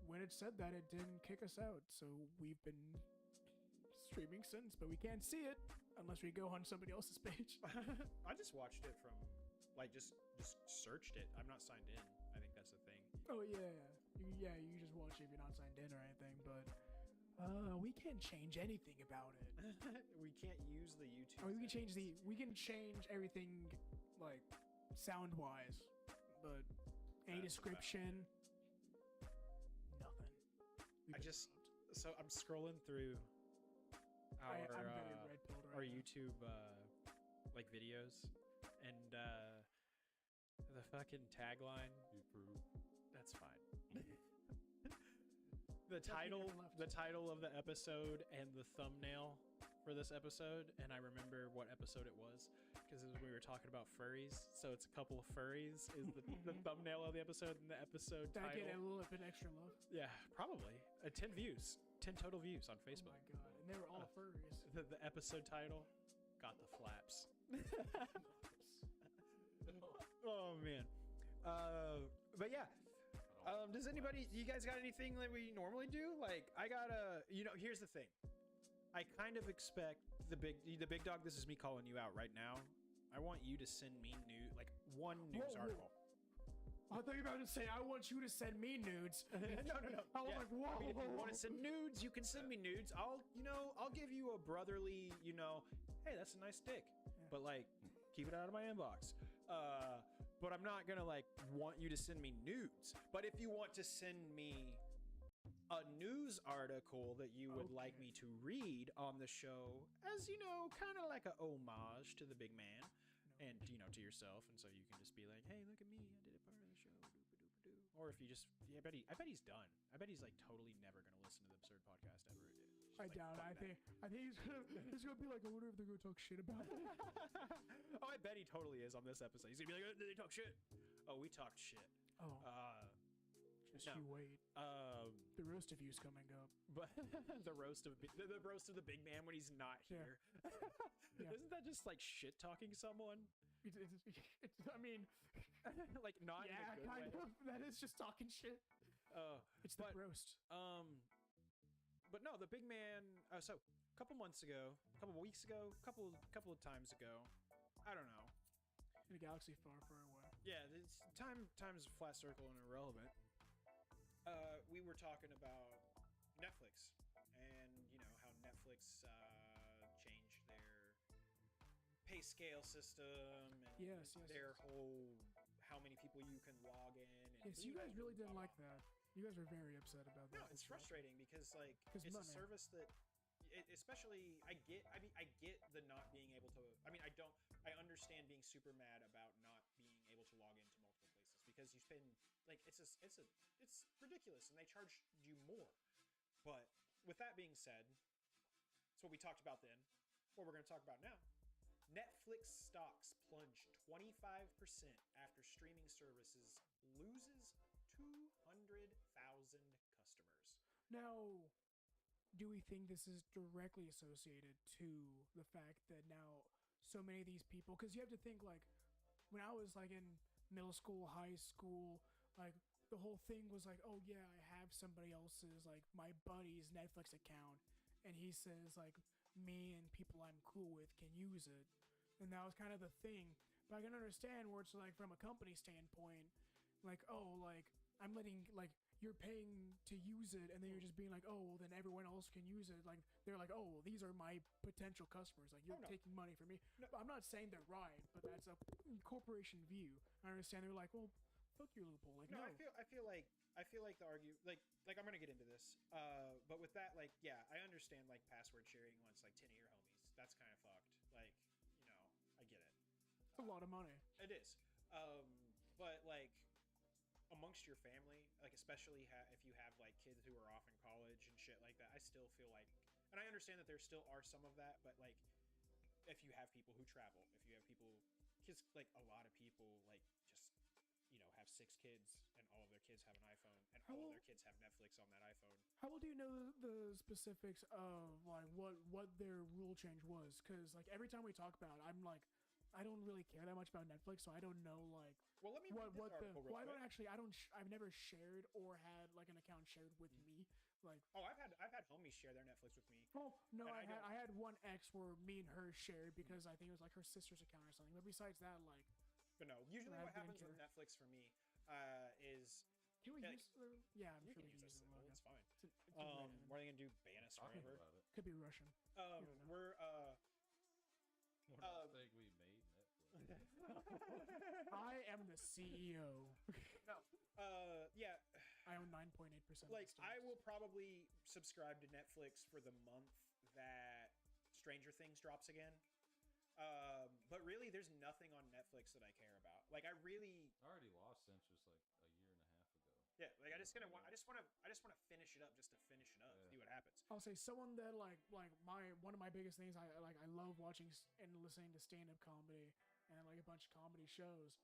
when it said that, it didn't kick us out. So we've been streaming since, but we can't see it unless we go on somebody else's page. I just watched it from, like, just searched it. I'm not signed in. I think that's the thing. Oh yeah, you just watch it if you're not signed in or anything. But we can't change anything about it. We can't use the YouTube. I mean, we can change everything like sound wise, but any That's description, nothing. So I'm scrolling through I'm very our red-pilled right our now. YouTube like videos, and the fucking tagline. You prove. That's fine. Nothing the left. title of the episode and the thumbnail for this episode, and I remember what episode it was because we were talking about furries. So it's a couple of furries is the thumbnail of the episode, and the episode Did I title. get a little bit extra love? Yeah, probably 10 views, 10 total views on Oh my Facebook. god, and they were all furries. The episode title got the flaps. Oh man. But yeah. Does anybody, you guys got anything that we normally do? Like, I gotta, here's the thing. I kind of expect the big dog. This is me calling you out right now. I want you to send me one news Whoa. article. I thought you were about to say, I want you to send me nudes. No. I was Yeah. like, whoa. I mean, if you want to send nudes, you can send me nudes. I'll give you a brotherly, hey, that's a nice dick. Yeah. But keep it out of my inbox. But I'm not gonna want you to send me nudes. But if you want to send me a news article that you would like me to read on the show, as kind of like a homage to the big man, and to yourself, and so you can just be like, hey, look at me, I did it part of the show. Doo-ba-doo-ba-doo. Or if you just, I bet he's done. I bet he's totally never gonna listen to the Absurd podcast ever again. He's just I like, doubt it. "Fuck I that." think he's gonna be like, I wonder if they're gonna talk shit about it. Oh, I bet he totally is on this episode. He's gonna be like, they talk shit. Oh, we talked shit. Oh, just no. you wait. The roast of you's coming up. But the roast of the big man when he's not Yeah. here. Yeah. Isn't that just shit talking someone? I mean, Not yeah, in a good kind way. of. That is just talking shit. It's the but- roast. But no, the big man. So a couple weeks ago, couple of times ago, I don't know. In a galaxy far, far away. Yeah, it's time's a flat circle and irrelevant. We were talking about Netflix and how Netflix changed their pay scale system and Yes. their whole how many people you can log in. And Yes, you guys really didn't like that. You guys were very upset about that. No, it's frustrating because 'Cause it's a money. service that especially I get the not being able to. I understand being super mad about not being able to log into multiple because you spend like it's ridiculous, and they charge you more. But with that being said, that's what we talked about then. What we're going to talk about now. Netflix stocks plunge 25% after streaming services loses 200,000 customers. Now, do we think this is directly associated to the fact that now so many of these people, because you have to think, like, when I was like in middle school, high school, like the whole thing was like, oh yeah, I have somebody else's, like my buddy's Netflix account, and he says like me and people I'm cool with can use it, and that was kind of the thing. But I can understand where it's like from a company standpoint, like, oh, like I'm letting, like, you're paying to use it, and then you're just being like, oh, well, then everyone else can use it. Like, they're like, oh, well, these are my potential customers. Like, you're taking money from me. No. But I'm not saying they're right, but that's a corporation view. I understand they're like, well, fuck your loophole. Like, no. I feel like the like I'm gonna get into this. But with that, like, yeah, I understand like password sharing once like 10 of your homies. That's kind of fucked. Like, you know, I get it. It's a lot of money. It is. But like, amongst your family, like especially if you have like kids who are off in college and shit like that, I still feel like, and I understand that there still are some of that, but like if you have people who travel, if you have people, because like a lot of people like just, you know, have 6 kids and all of their kids have an iPhone, and all of their kids have Netflix on that iPhone. How well do you know the specifics of like what their rule change was? Because like every time we talk about it, I'm like, I don't really care that much about Netflix, so I don't know like. Well, let me read this article real quick. I've never shared or had like an account shared with me. Like, oh, I've had homies share their Netflix with me. Oh no, I had one ex where me and her shared because I think it was like her sister's account or something. But besides that, like. But no, usually what happens with Netflix for me is. Can we use? Yeah, I'm you sure can we use this. it. It's fine. What are they gonna do? Ban us forever? Could be Russian. We're not saying we made Netflix. I am the CEO. No. Yeah. I own 9.8%. Like, I will probably subscribe to Netflix for the month that Stranger Things drops again. But really, there's nothing on Netflix that I care about. Like, I already lost interest like a year and a half ago. Yeah, like I just want to finish it up just to finish it up, see what happens. I'll say someone that like one of my biggest things, I love watching and listening to stand-up comedy and like a bunch of comedy shows.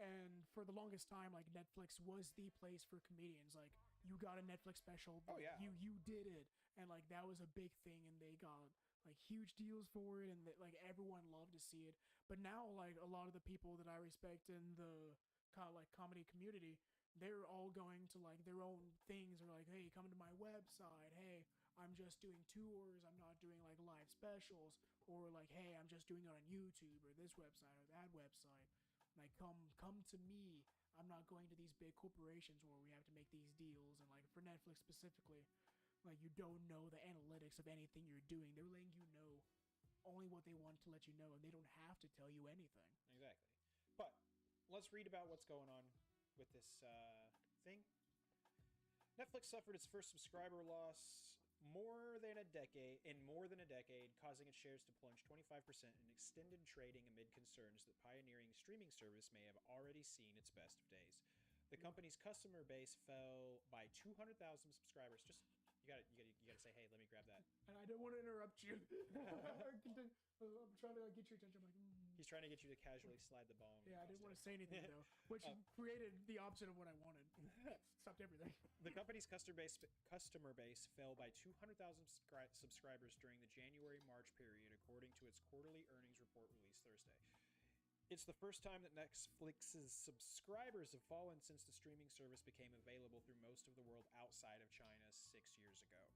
And for the longest time, like Netflix was the place for comedians. Like, you got a Netflix special, oh yeah, you did it, and like that was a big thing, and they got like huge deals for it, and like everyone loved to see it. But now, like a lot of the people that I respect in the like comedy community, they're all going to like their own things. They're like, hey, come to my website. Hey, I'm just doing tours. I'm not doing like live specials. Or like, hey, I'm just doing it on YouTube or this website or that website. Like, come to me. I'm not going to these big corporations where we have to make these deals. And like for Netflix specifically, like you don't know the analytics of anything you're doing. They're letting you know only what they want to let you know, and they don't have to tell you anything. Exactly. But let's read about what's going on with this thing. Netflix suffered its first subscriber loss in more than a decade, causing its shares to plunge 25% in extended trading amid concerns that pioneering streaming service may have already seen its best of days. The company's customer base fell by 200,000 subscribers. Just you gotta say, hey, let me grab that. And I don't want to interrupt you. I'm trying to get your attention. I'm like, He's trying to get you to casually slide the ball. Yeah, I didn't want to say anything though, which created the opposite of what I wanted. Stopped everything. The company's customer base fell by 200,000 subscribers during the January-March period, according to its quarterly earnings report released Thursday. It's the first time that Netflix's subscribers have fallen since the streaming service became available through most of the world outside of China 6 years ago.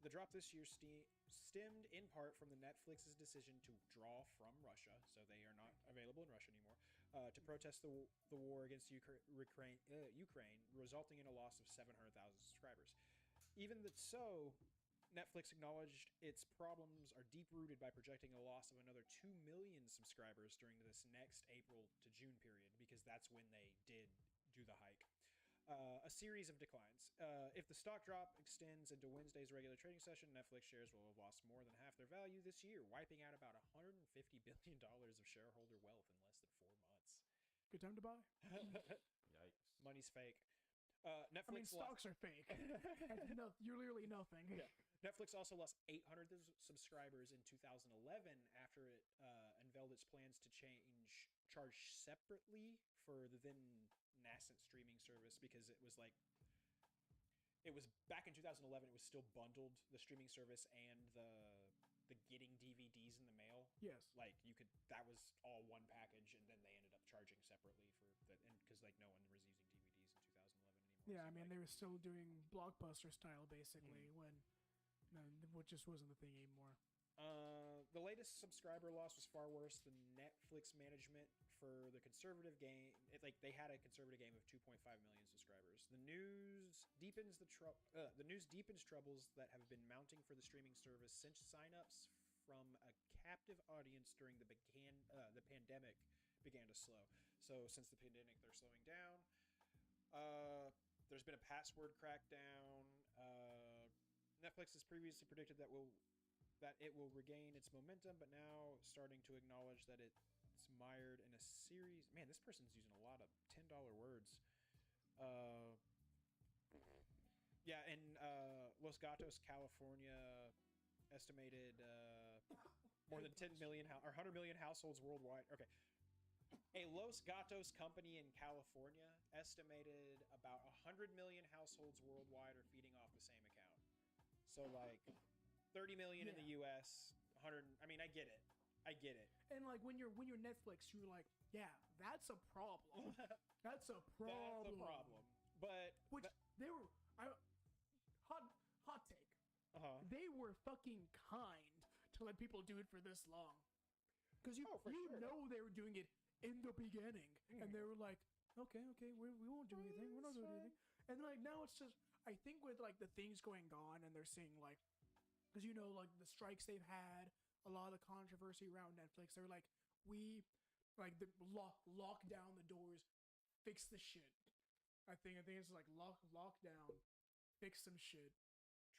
The drop this year stemmed in part from the Netflix's decision to draw from Russia, so they are not available in Russia anymore, to protest the war against Ukraine, resulting in a loss of 700,000 subscribers. Even so, Netflix acknowledged its problems are deep-rooted by projecting a loss of another 2 million subscribers during this next April to June period, because that's when they did do the hike. A series of declines. If the stock drop extends into Wednesday's regular trading session, Netflix shares will have lost more than half their value this year, wiping out about $150 billion of shareholder wealth in less than 4 months. Good time to buy. Yikes. Money's fake. Netflix. I mean, stocks are fake. You're literally nothing. Yeah. Netflix also lost 800 subscribers in 2011 after it unveiled its plans to charge separately for the then nascent streaming service, because it was back in 2011. It was still bundled, the streaming service and the getting DVDs in the mail. Yes. Like that was all one package, and then they ended up charging separately for that, and because like no one was using DVDs in 2011 anymore. Yeah, so, I mean, like, they were still doing blockbuster style basically when, what just wasn't the thing anymore. The latest subscriber loss was far worse than Netflix management for the conservative game. They had a conservative game of 2.5 million subscribers. The news deepens troubles that have been mounting for the streaming service since signups from a captive audience during the pandemic began to slow. So since the pandemic, they're slowing down. There's been a password crackdown. Netflix has previously predicted that it will regain its momentum, but now starting to acknowledge that it's mired in a series. Man, this person's using a lot of $10 words. Yeah, in Los Gatos, California, estimated more than 10 million or 100 million households worldwide. Okay. A Los Gatos company in California estimated about 100 million households worldwide are feeding off the same account. So like 30 million in the US, 100. I mean, I get it. And like when you're Netflix, you're like, yeah, that's a problem. That's a problem. That's a problem. But they were hot take. They were fucking kind to let people do it for this long, because you know they were doing it in the beginning, and they were like, okay, we won't do anything. We're not doing anything. And like now it's just, I think with like the things going on, and they're seeing like, because like the strikes they've had, a lot of the controversy around Netflix, they're like, we like the lock down the doors, fix the shit. I think it's like lock down, fix some shit,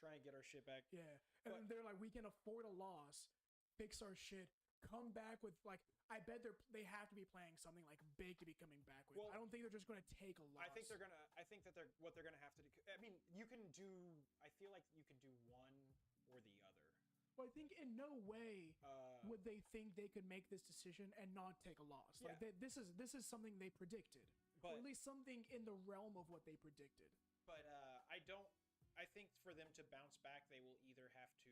try and get our shit back. Yeah, and then they're like, we can afford a loss, fix our shit, come back with like, I bet they have to be playing something like big to be coming back with. Well, I don't think they're just going to take a loss. I think what they're gonna have to do. I mean, I feel like you can do one or the other. Well, I think in no way would they think they could make this decision and not take a loss. Yeah. Like this is something they predicted, or at least something in the realm of what they predicted. But I think for them to bounce back, they will either have to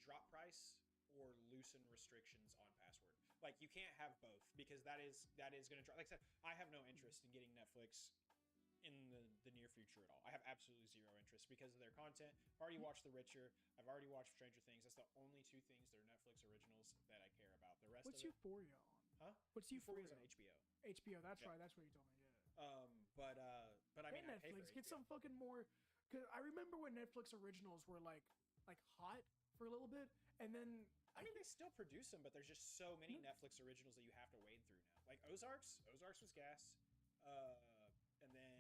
drop price or loosen restrictions on password. Like, you can't have both, because that is going to drop. Like I said, I have no interest in getting Netflix in the near future at all. I have absolutely zero interest because of their content. I've already watched The Witcher. I've already watched Stranger Things. That's the only two things that are Netflix originals that I care about. The rest What's of it... Euphoria on? Huh? What's Euphoria on HBO. HBO, that's right. That's what you told me, yeah. But I mean, Netflix, I pay for get HBO. some fucking more... Because I remember when Netflix originals were like hot for a little bit, and then... I mean, they still produce them, but there's just so many Netflix originals that you have to wade through now. Like Ozarks was gas. And then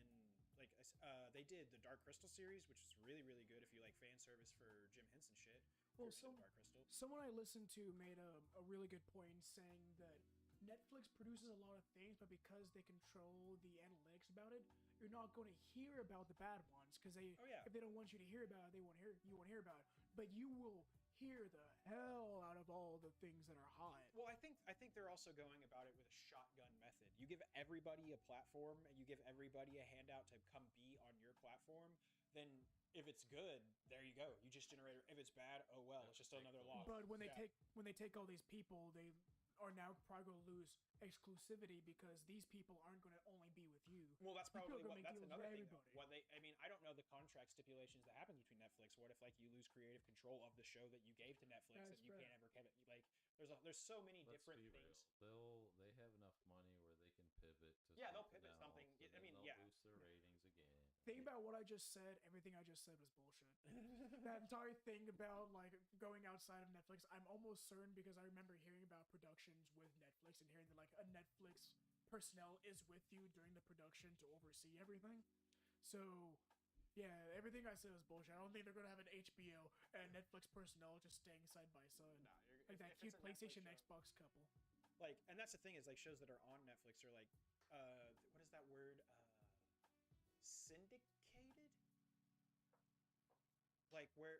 they did the Dark Crystal series, which is really, really good if you like fan service for Jim Henson shit. Well, Dark Crystal. Someone I listened to made a really good point saying that Netflix produces a lot of things, but because they control the analytics about it, you're not going to hear about the bad ones, because if they don't want you to hear about it, you won't hear about it. But you will hear the hell out of all the things that are hot. Well, I think they're also going about it with a shotgun method. You give everybody a platform, and you give everybody a handout to come be on your platform. Then if it's good, there you go. You just generate. If it's bad, oh well, it's just another loss. But when they take all these people, they are now probably going to lose exclusivity, because these people aren't going to only be with you. Well, that's probably that's another thing. I mean, I don't know the contract stipulations that happen between Netflix. What if like you lose creative control of the show that you gave to Netflix, and you can't ever have it? Like, there's so many different things. They have enough money where they can pivot to they'll pivot something. I mean, they'll boost their ratings again. Think about what I just said. Everything I just said was bullshit. That entire thing about like going outside of Netflix, I'm almost certain, because I remember hearing about productions with Netflix and hearing that like a Netflix personnel is with you during the production to oversee everything. So yeah, everything I said was bullshit. I don't think they're gonna have an HBO and Netflix personnel just staying side by side, Nah, like that cute PlayStation Xbox couple. like, and that's the thing is like shows that are on Netflix are like, what is that word? Syndicated. Like where,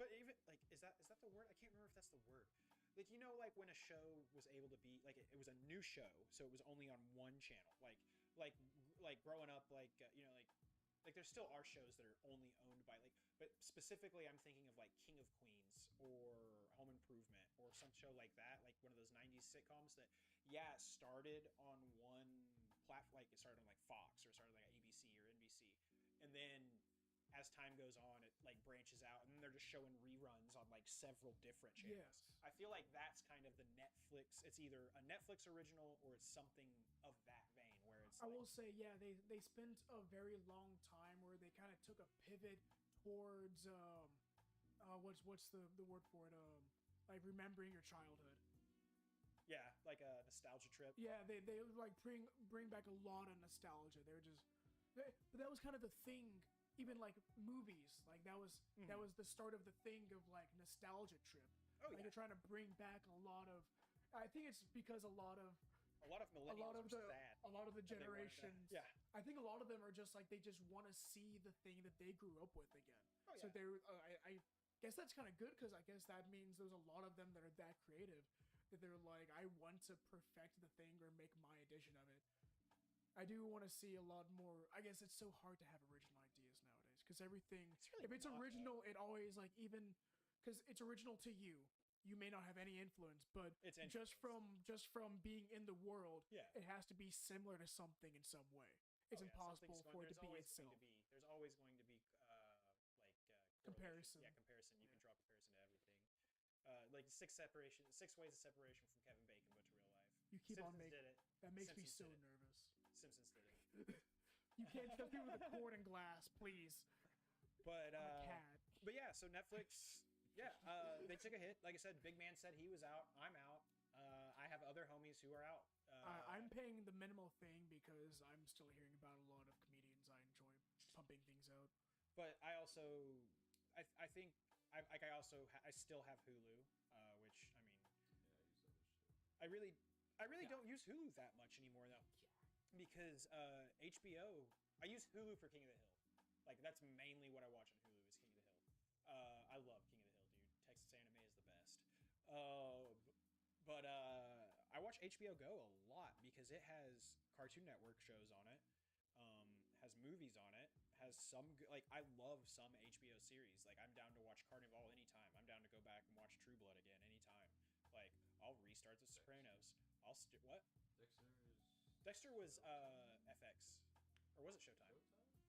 but even like, is that the word? I can't remember if that's the word. Like, you know, like when a show was able to be like it was a new show, so it was only on one channel. Like growing up, like you know, like there still are shows that are only owned by like, but specifically I'm thinking of like King of Queens or Home Improvement or some show like that, like one of those 90s sitcoms that it started on one platform, like it started on like Fox or it started like ABC or NBC, and then as time goes on it like branches out and then they're just showing reruns on like several different channels. Yes. I feel like that's kind of the Netflix, it's either a Netflix original or it's something of that vein where it's I will say, yeah, they spent a very long time where they kind of took a pivot towards what's the word for it, like remembering your childhood. yeah, like a nostalgia trip. Yeah, they like bring back a lot of nostalgia. But that was kind of the thing. Even like movies, like that was the start of the thing of like nostalgia trip. Oh, like yeah. they're trying to bring back a lot of. I think it's because a lot of millennials are sad. a lot of the they wanted to- generations. yeah. I think a lot of them are just like they just want to see the thing that they grew up with again. Oh, So yeah. they're. I guess that's kind of good because I guess that means there's a lot of them that are that creative that they're like I want to perfect the thing or make my edition of it. I do want to see a lot more. I guess it's so hard to have original ideas nowadays because everything. really If it's not, original, it always like even because it's original to you. You may not have any influence, but It's just from being in the world, Yeah. it has to be similar to something in some way. It's Oh, yeah, impossible something's for it there's to be always itself. going to be there's always going to be correlation. Comparison. Yeah, comparison. You can draw comparison to everything. Like six ways of separation from Kevin Bacon, but to real life. You keep Simpsons on making did it. that makes me Simpsons so did it. nervous. Simpsons did it. You can't touch me with a cord and glass, please. But I'm a cat. but yeah, so Netflix, yeah, they took a hit. Like I said, Big Man said he was out. I'm out. I have other homies who are out. I'm paying the minimal thing because I'm still hearing about a lot of comedians I enjoy pumping things out. But I also, I think, I still have Hulu, which I mean, Yeah, I use that as shit. I really don't use Hulu that much anymore though, because HBO, I use Hulu for King of the Hill. Like that's mainly what I watch on Hulu is King of the Hill. I love King of the Hill, dude. Texas anime is the best. But I watch HBO Go a lot because it has Cartoon Network shows on it, has movies on it, has some like I love some HBO series. Like I'm down to watch Carnival anytime. I'm down to go back and watch True Blood again anytime. Like I'll restart The Sopranos. What? Dexter was FX, or was it Showtime?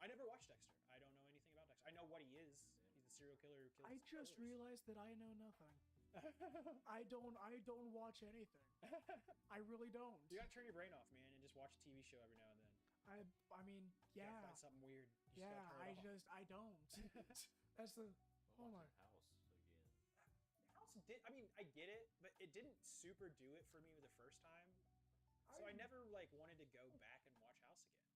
I never watched Dexter. I don't know anything about Dexter. I know what he is. He's a serial killer who kills. I just killers. realized that I know nothing. I don't watch anything. I really don't. You gotta turn your brain off, man, and just watch a TV show every now and then. I mean, You gotta yeah. find something weird. You Yeah, gotta turn it off. I don't. That's the. Oh my. House again. House did. I mean, I get it, but it didn't super do it for me the first time. So I never like wanted to go back and watch House again.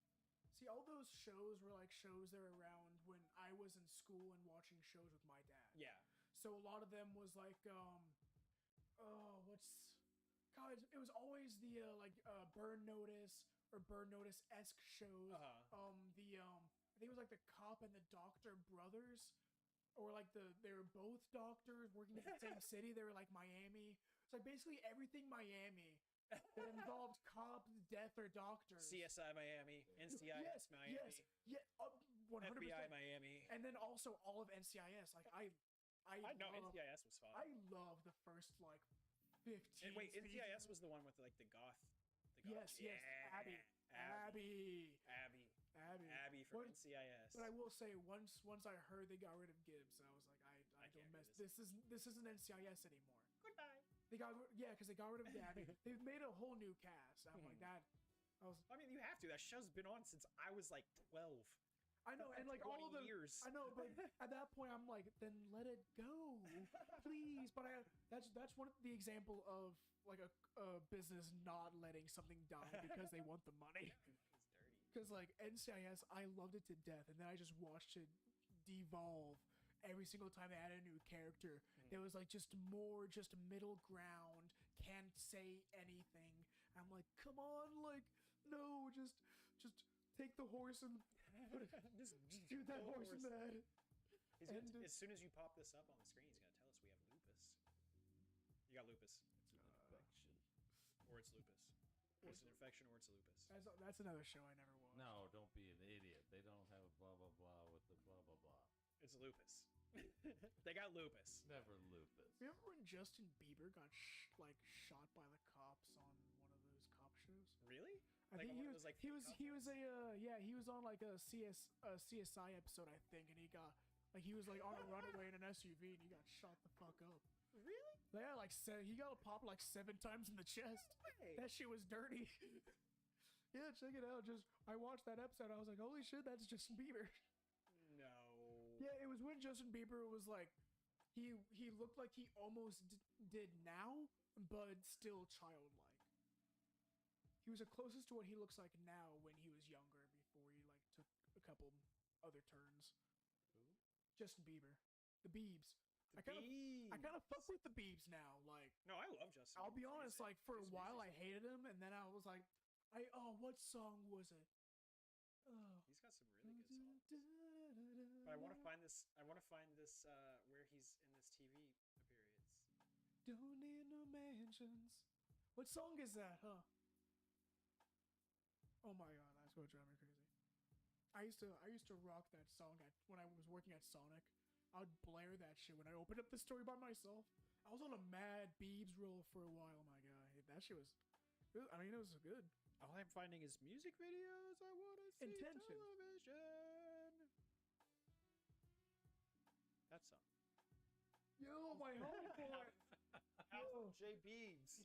See, all those shows were like shows that were around when I was in school and watching shows with my dad. Yeah. So a lot of them was like, God, it was always the Burn Notice or Burn Notice-esque shows. Uh-huh. I think it was like the cop and the doctor brothers, or like they were both doctors working in the same city. They were like Miami. It's like basically everything Miami that involved cops, death, or doctors. CSI Miami, NCIS Yes, Miami, yes, yeah, 100%. FBI Miami. And then also all of NCIS. Like I know love, NCIS was fun. I love the first like 15. And wait, NCIS seasons. was the one with like the goth. Yes, yes, Abby for But- NCIS. But I will say, once I heard they got rid of Gibbs, I was like, I can't don't do mess. this. This isn't NCIS anymore. Goodbye. Because they got rid of Gabby. They've made a whole new cast. I'm like that. I mean, you have to. That show's been on since I was like 12. I know, and like all 20 of the years. I know, but at that point, I'm like, then let it go, please. But that's one of the example of like a business not letting something die because they want the money. It's dirty. Because like NCIS, I loved it to death, and then I just watched it devolve every single time they added a new character. There was like just middle ground can't say anything. I'm like, come on, like, no, just take the horse and Just shoot that kill the horse in the head. He's gonna And, as soon as you pop this up on the screen, he's gonna tell us we have lupus. You got lupus, It's an infection. or it's lupus. It's an infection, or it's lupus. That's another show I never watched. No, don't be an idiot. They don't have a blah blah blah with the blah blah blah. It's lupus. They got lupus. Never lupus. Remember when Justin Bieber got shot by the cops on one of those cop shows? Really? I Like think on he one of was those, like, he was fake he was cop a he was on like a CSI episode, I think, and he got like he was like on a runaway in an SUV and he got shot the fuck up. Really? Yeah, like he got popped like 7 times in the chest. way. That shit was dirty. Yeah, check it out. Just I watched that episode. I was like, holy shit, that's Justin Bieber. No. Yeah, it was when Justin Bieber was like, he looked like he almost did now, but still childlike. He was the closest to what he looks like now when he was younger, before he like took a couple other turns. Who? Justin Bieber, the Biebs. I kind Biebs. of fuck with the Biebs now. Like, No, I love Justin. I'll be Bieber's honest. music. Like for a His while, I music's- hated him, and then I was like, what song was it? Oh. He's got some really good songs. But I want to find this. I want to find this where he's in this TV appearance. Don't need no mansions. What song is that, huh? Oh my god, that's gonna drive me crazy. I used to rock that song when I was working at Sonic. I would blare that shit when I opened up the story by myself. I was on a mad Biebs roll for a while, my guy. That shit was, I mean, it was good. All I'm finding is music videos. I want to see Intention. television. That song. Yo, my homeboy. Yo. J. Biebs.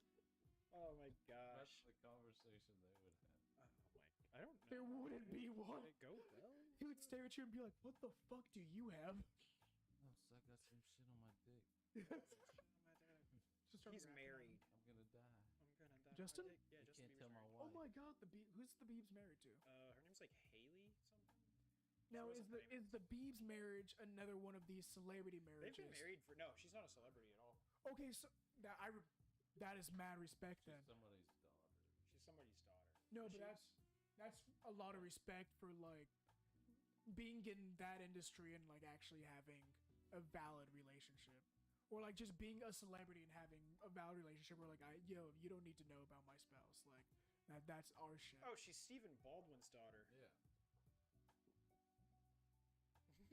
Oh my That's gosh. the conversation they would have. Oh my. I don't know. There wouldn't be Did one. it go well? He would stare at you and be like, "What the fuck do you have?" No, so I got some shit on my dick. Just start He's rapping. married. I'm gonna die. I'm gonna die. Justin? My dick- Yeah, You Justin can't Bieber's tell my married. wife. Oh my god, who's the Biebs married to? Her name's like Haley something. Now, was is her name. the Biebs marriage another one of these celebrity They've marriages? been married for no. She's not a celebrity at all. Okay, so that is mad respect then. She's somebody's daughter. She's somebody's daughter. No, but She- that's a lot of respect for like being in that industry and like actually having a valid relationship, or like just being a celebrity and having a valid relationship where like you don't need to know about my spouse, like that's our shit. Oh, she's Stephen Baldwin's daughter. Yeah.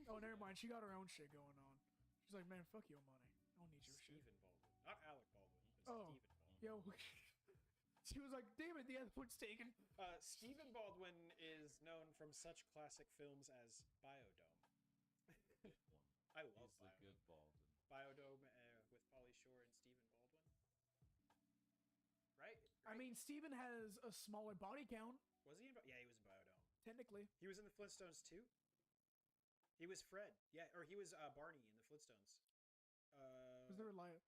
Oh, never mind. She got her own shit going on. She's like, man, fuck your money. I don't need your shit. Stephen Baldwin, not Alec Baldwin. It's Oh. Stephen Baldwin. Yo, she was like, damn it, the other one's taken. Stephen Baldwin is known from such classic films as Biodome. Good one. I love He's the Biodome. good Baldwin. Biodome with Pauly Shore and Stephen Baldwin. Right? I mean, Steven has a smaller body count, Was he in? Yeah, he was in Biodome. technically. He was in the Flintstones too. He was Fred. Yeah, or he was Barney in the Flintstones. Was there a live?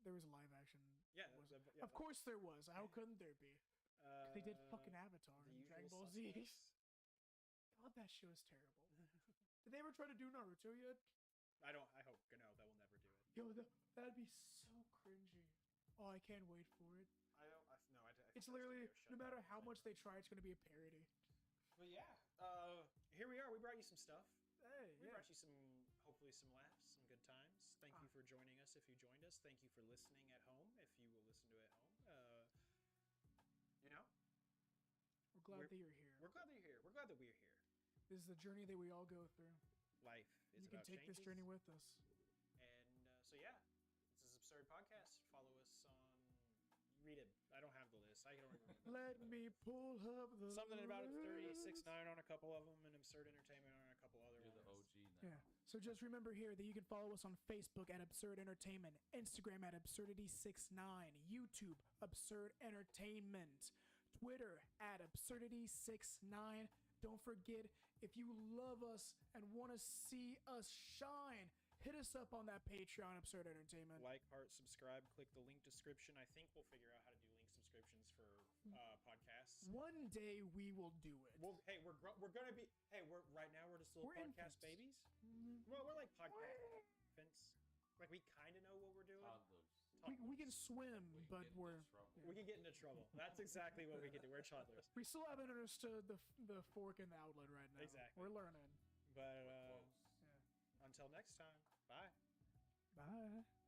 There was a live action. Yeah, Was yeah, of course there was. How couldn't there be? They did fucking uh, Avatar The and Usual Dragon Ball Z. Suspects. God, that shit was terrible. Did they ever try to do Naruto yet? I hope no, that will never do it. Yo, that'd be so cringy. Oh, I can't wait for it. I think It's that's literally, gonna get shut no matter down. how much they try, it's gonna be a parody. But yeah, here we are. We brought you some stuff. Hey, We yeah. brought you hopefully some laughs, some good times. Thank you for joining us if you joined us. Thank you for listening at home if you will listen to it at home. You know, We're glad that you're here. we're glad that you're here. We're glad that we're here. This is the journey that we all go through. Life is You can about take changes. this journey with us. And so yeah, this is Absurd Podcast. Follow us on. Read it. I don't have the list. I don't remember. Let me pull up the Something about Absurditee list. 6ix9ine on a couple of them, and Absurd Entertainment on a couple other You're the ones. OG now. Yeah. So just remember here that you can follow us on Facebook at Absurd Entertainment, Instagram at Absurditee69, YouTube Absurd Entertainment, Twitter at Absurditee69. Don't forget, if you love us and want to see us shine, hit us up on that Patreon, Absurd Entertainment. Like, heart, subscribe, click the link description. I think we'll figure out how to do link subscriptions for podcasts. One day we will do it. Well, hey, we're gonna be. Hey, right now we're just little We're podcast infants. babies. Well, we're like podcast infants. Like we kind of know what we're doing. Toddlers. we we can swim, but we're We can get into trouble. That's exactly what we can do. We're toddlers. we still haven't understood the fork and the outlet right now. Exactly. We're learning. But Close. Yeah. until next time, bye. Bye.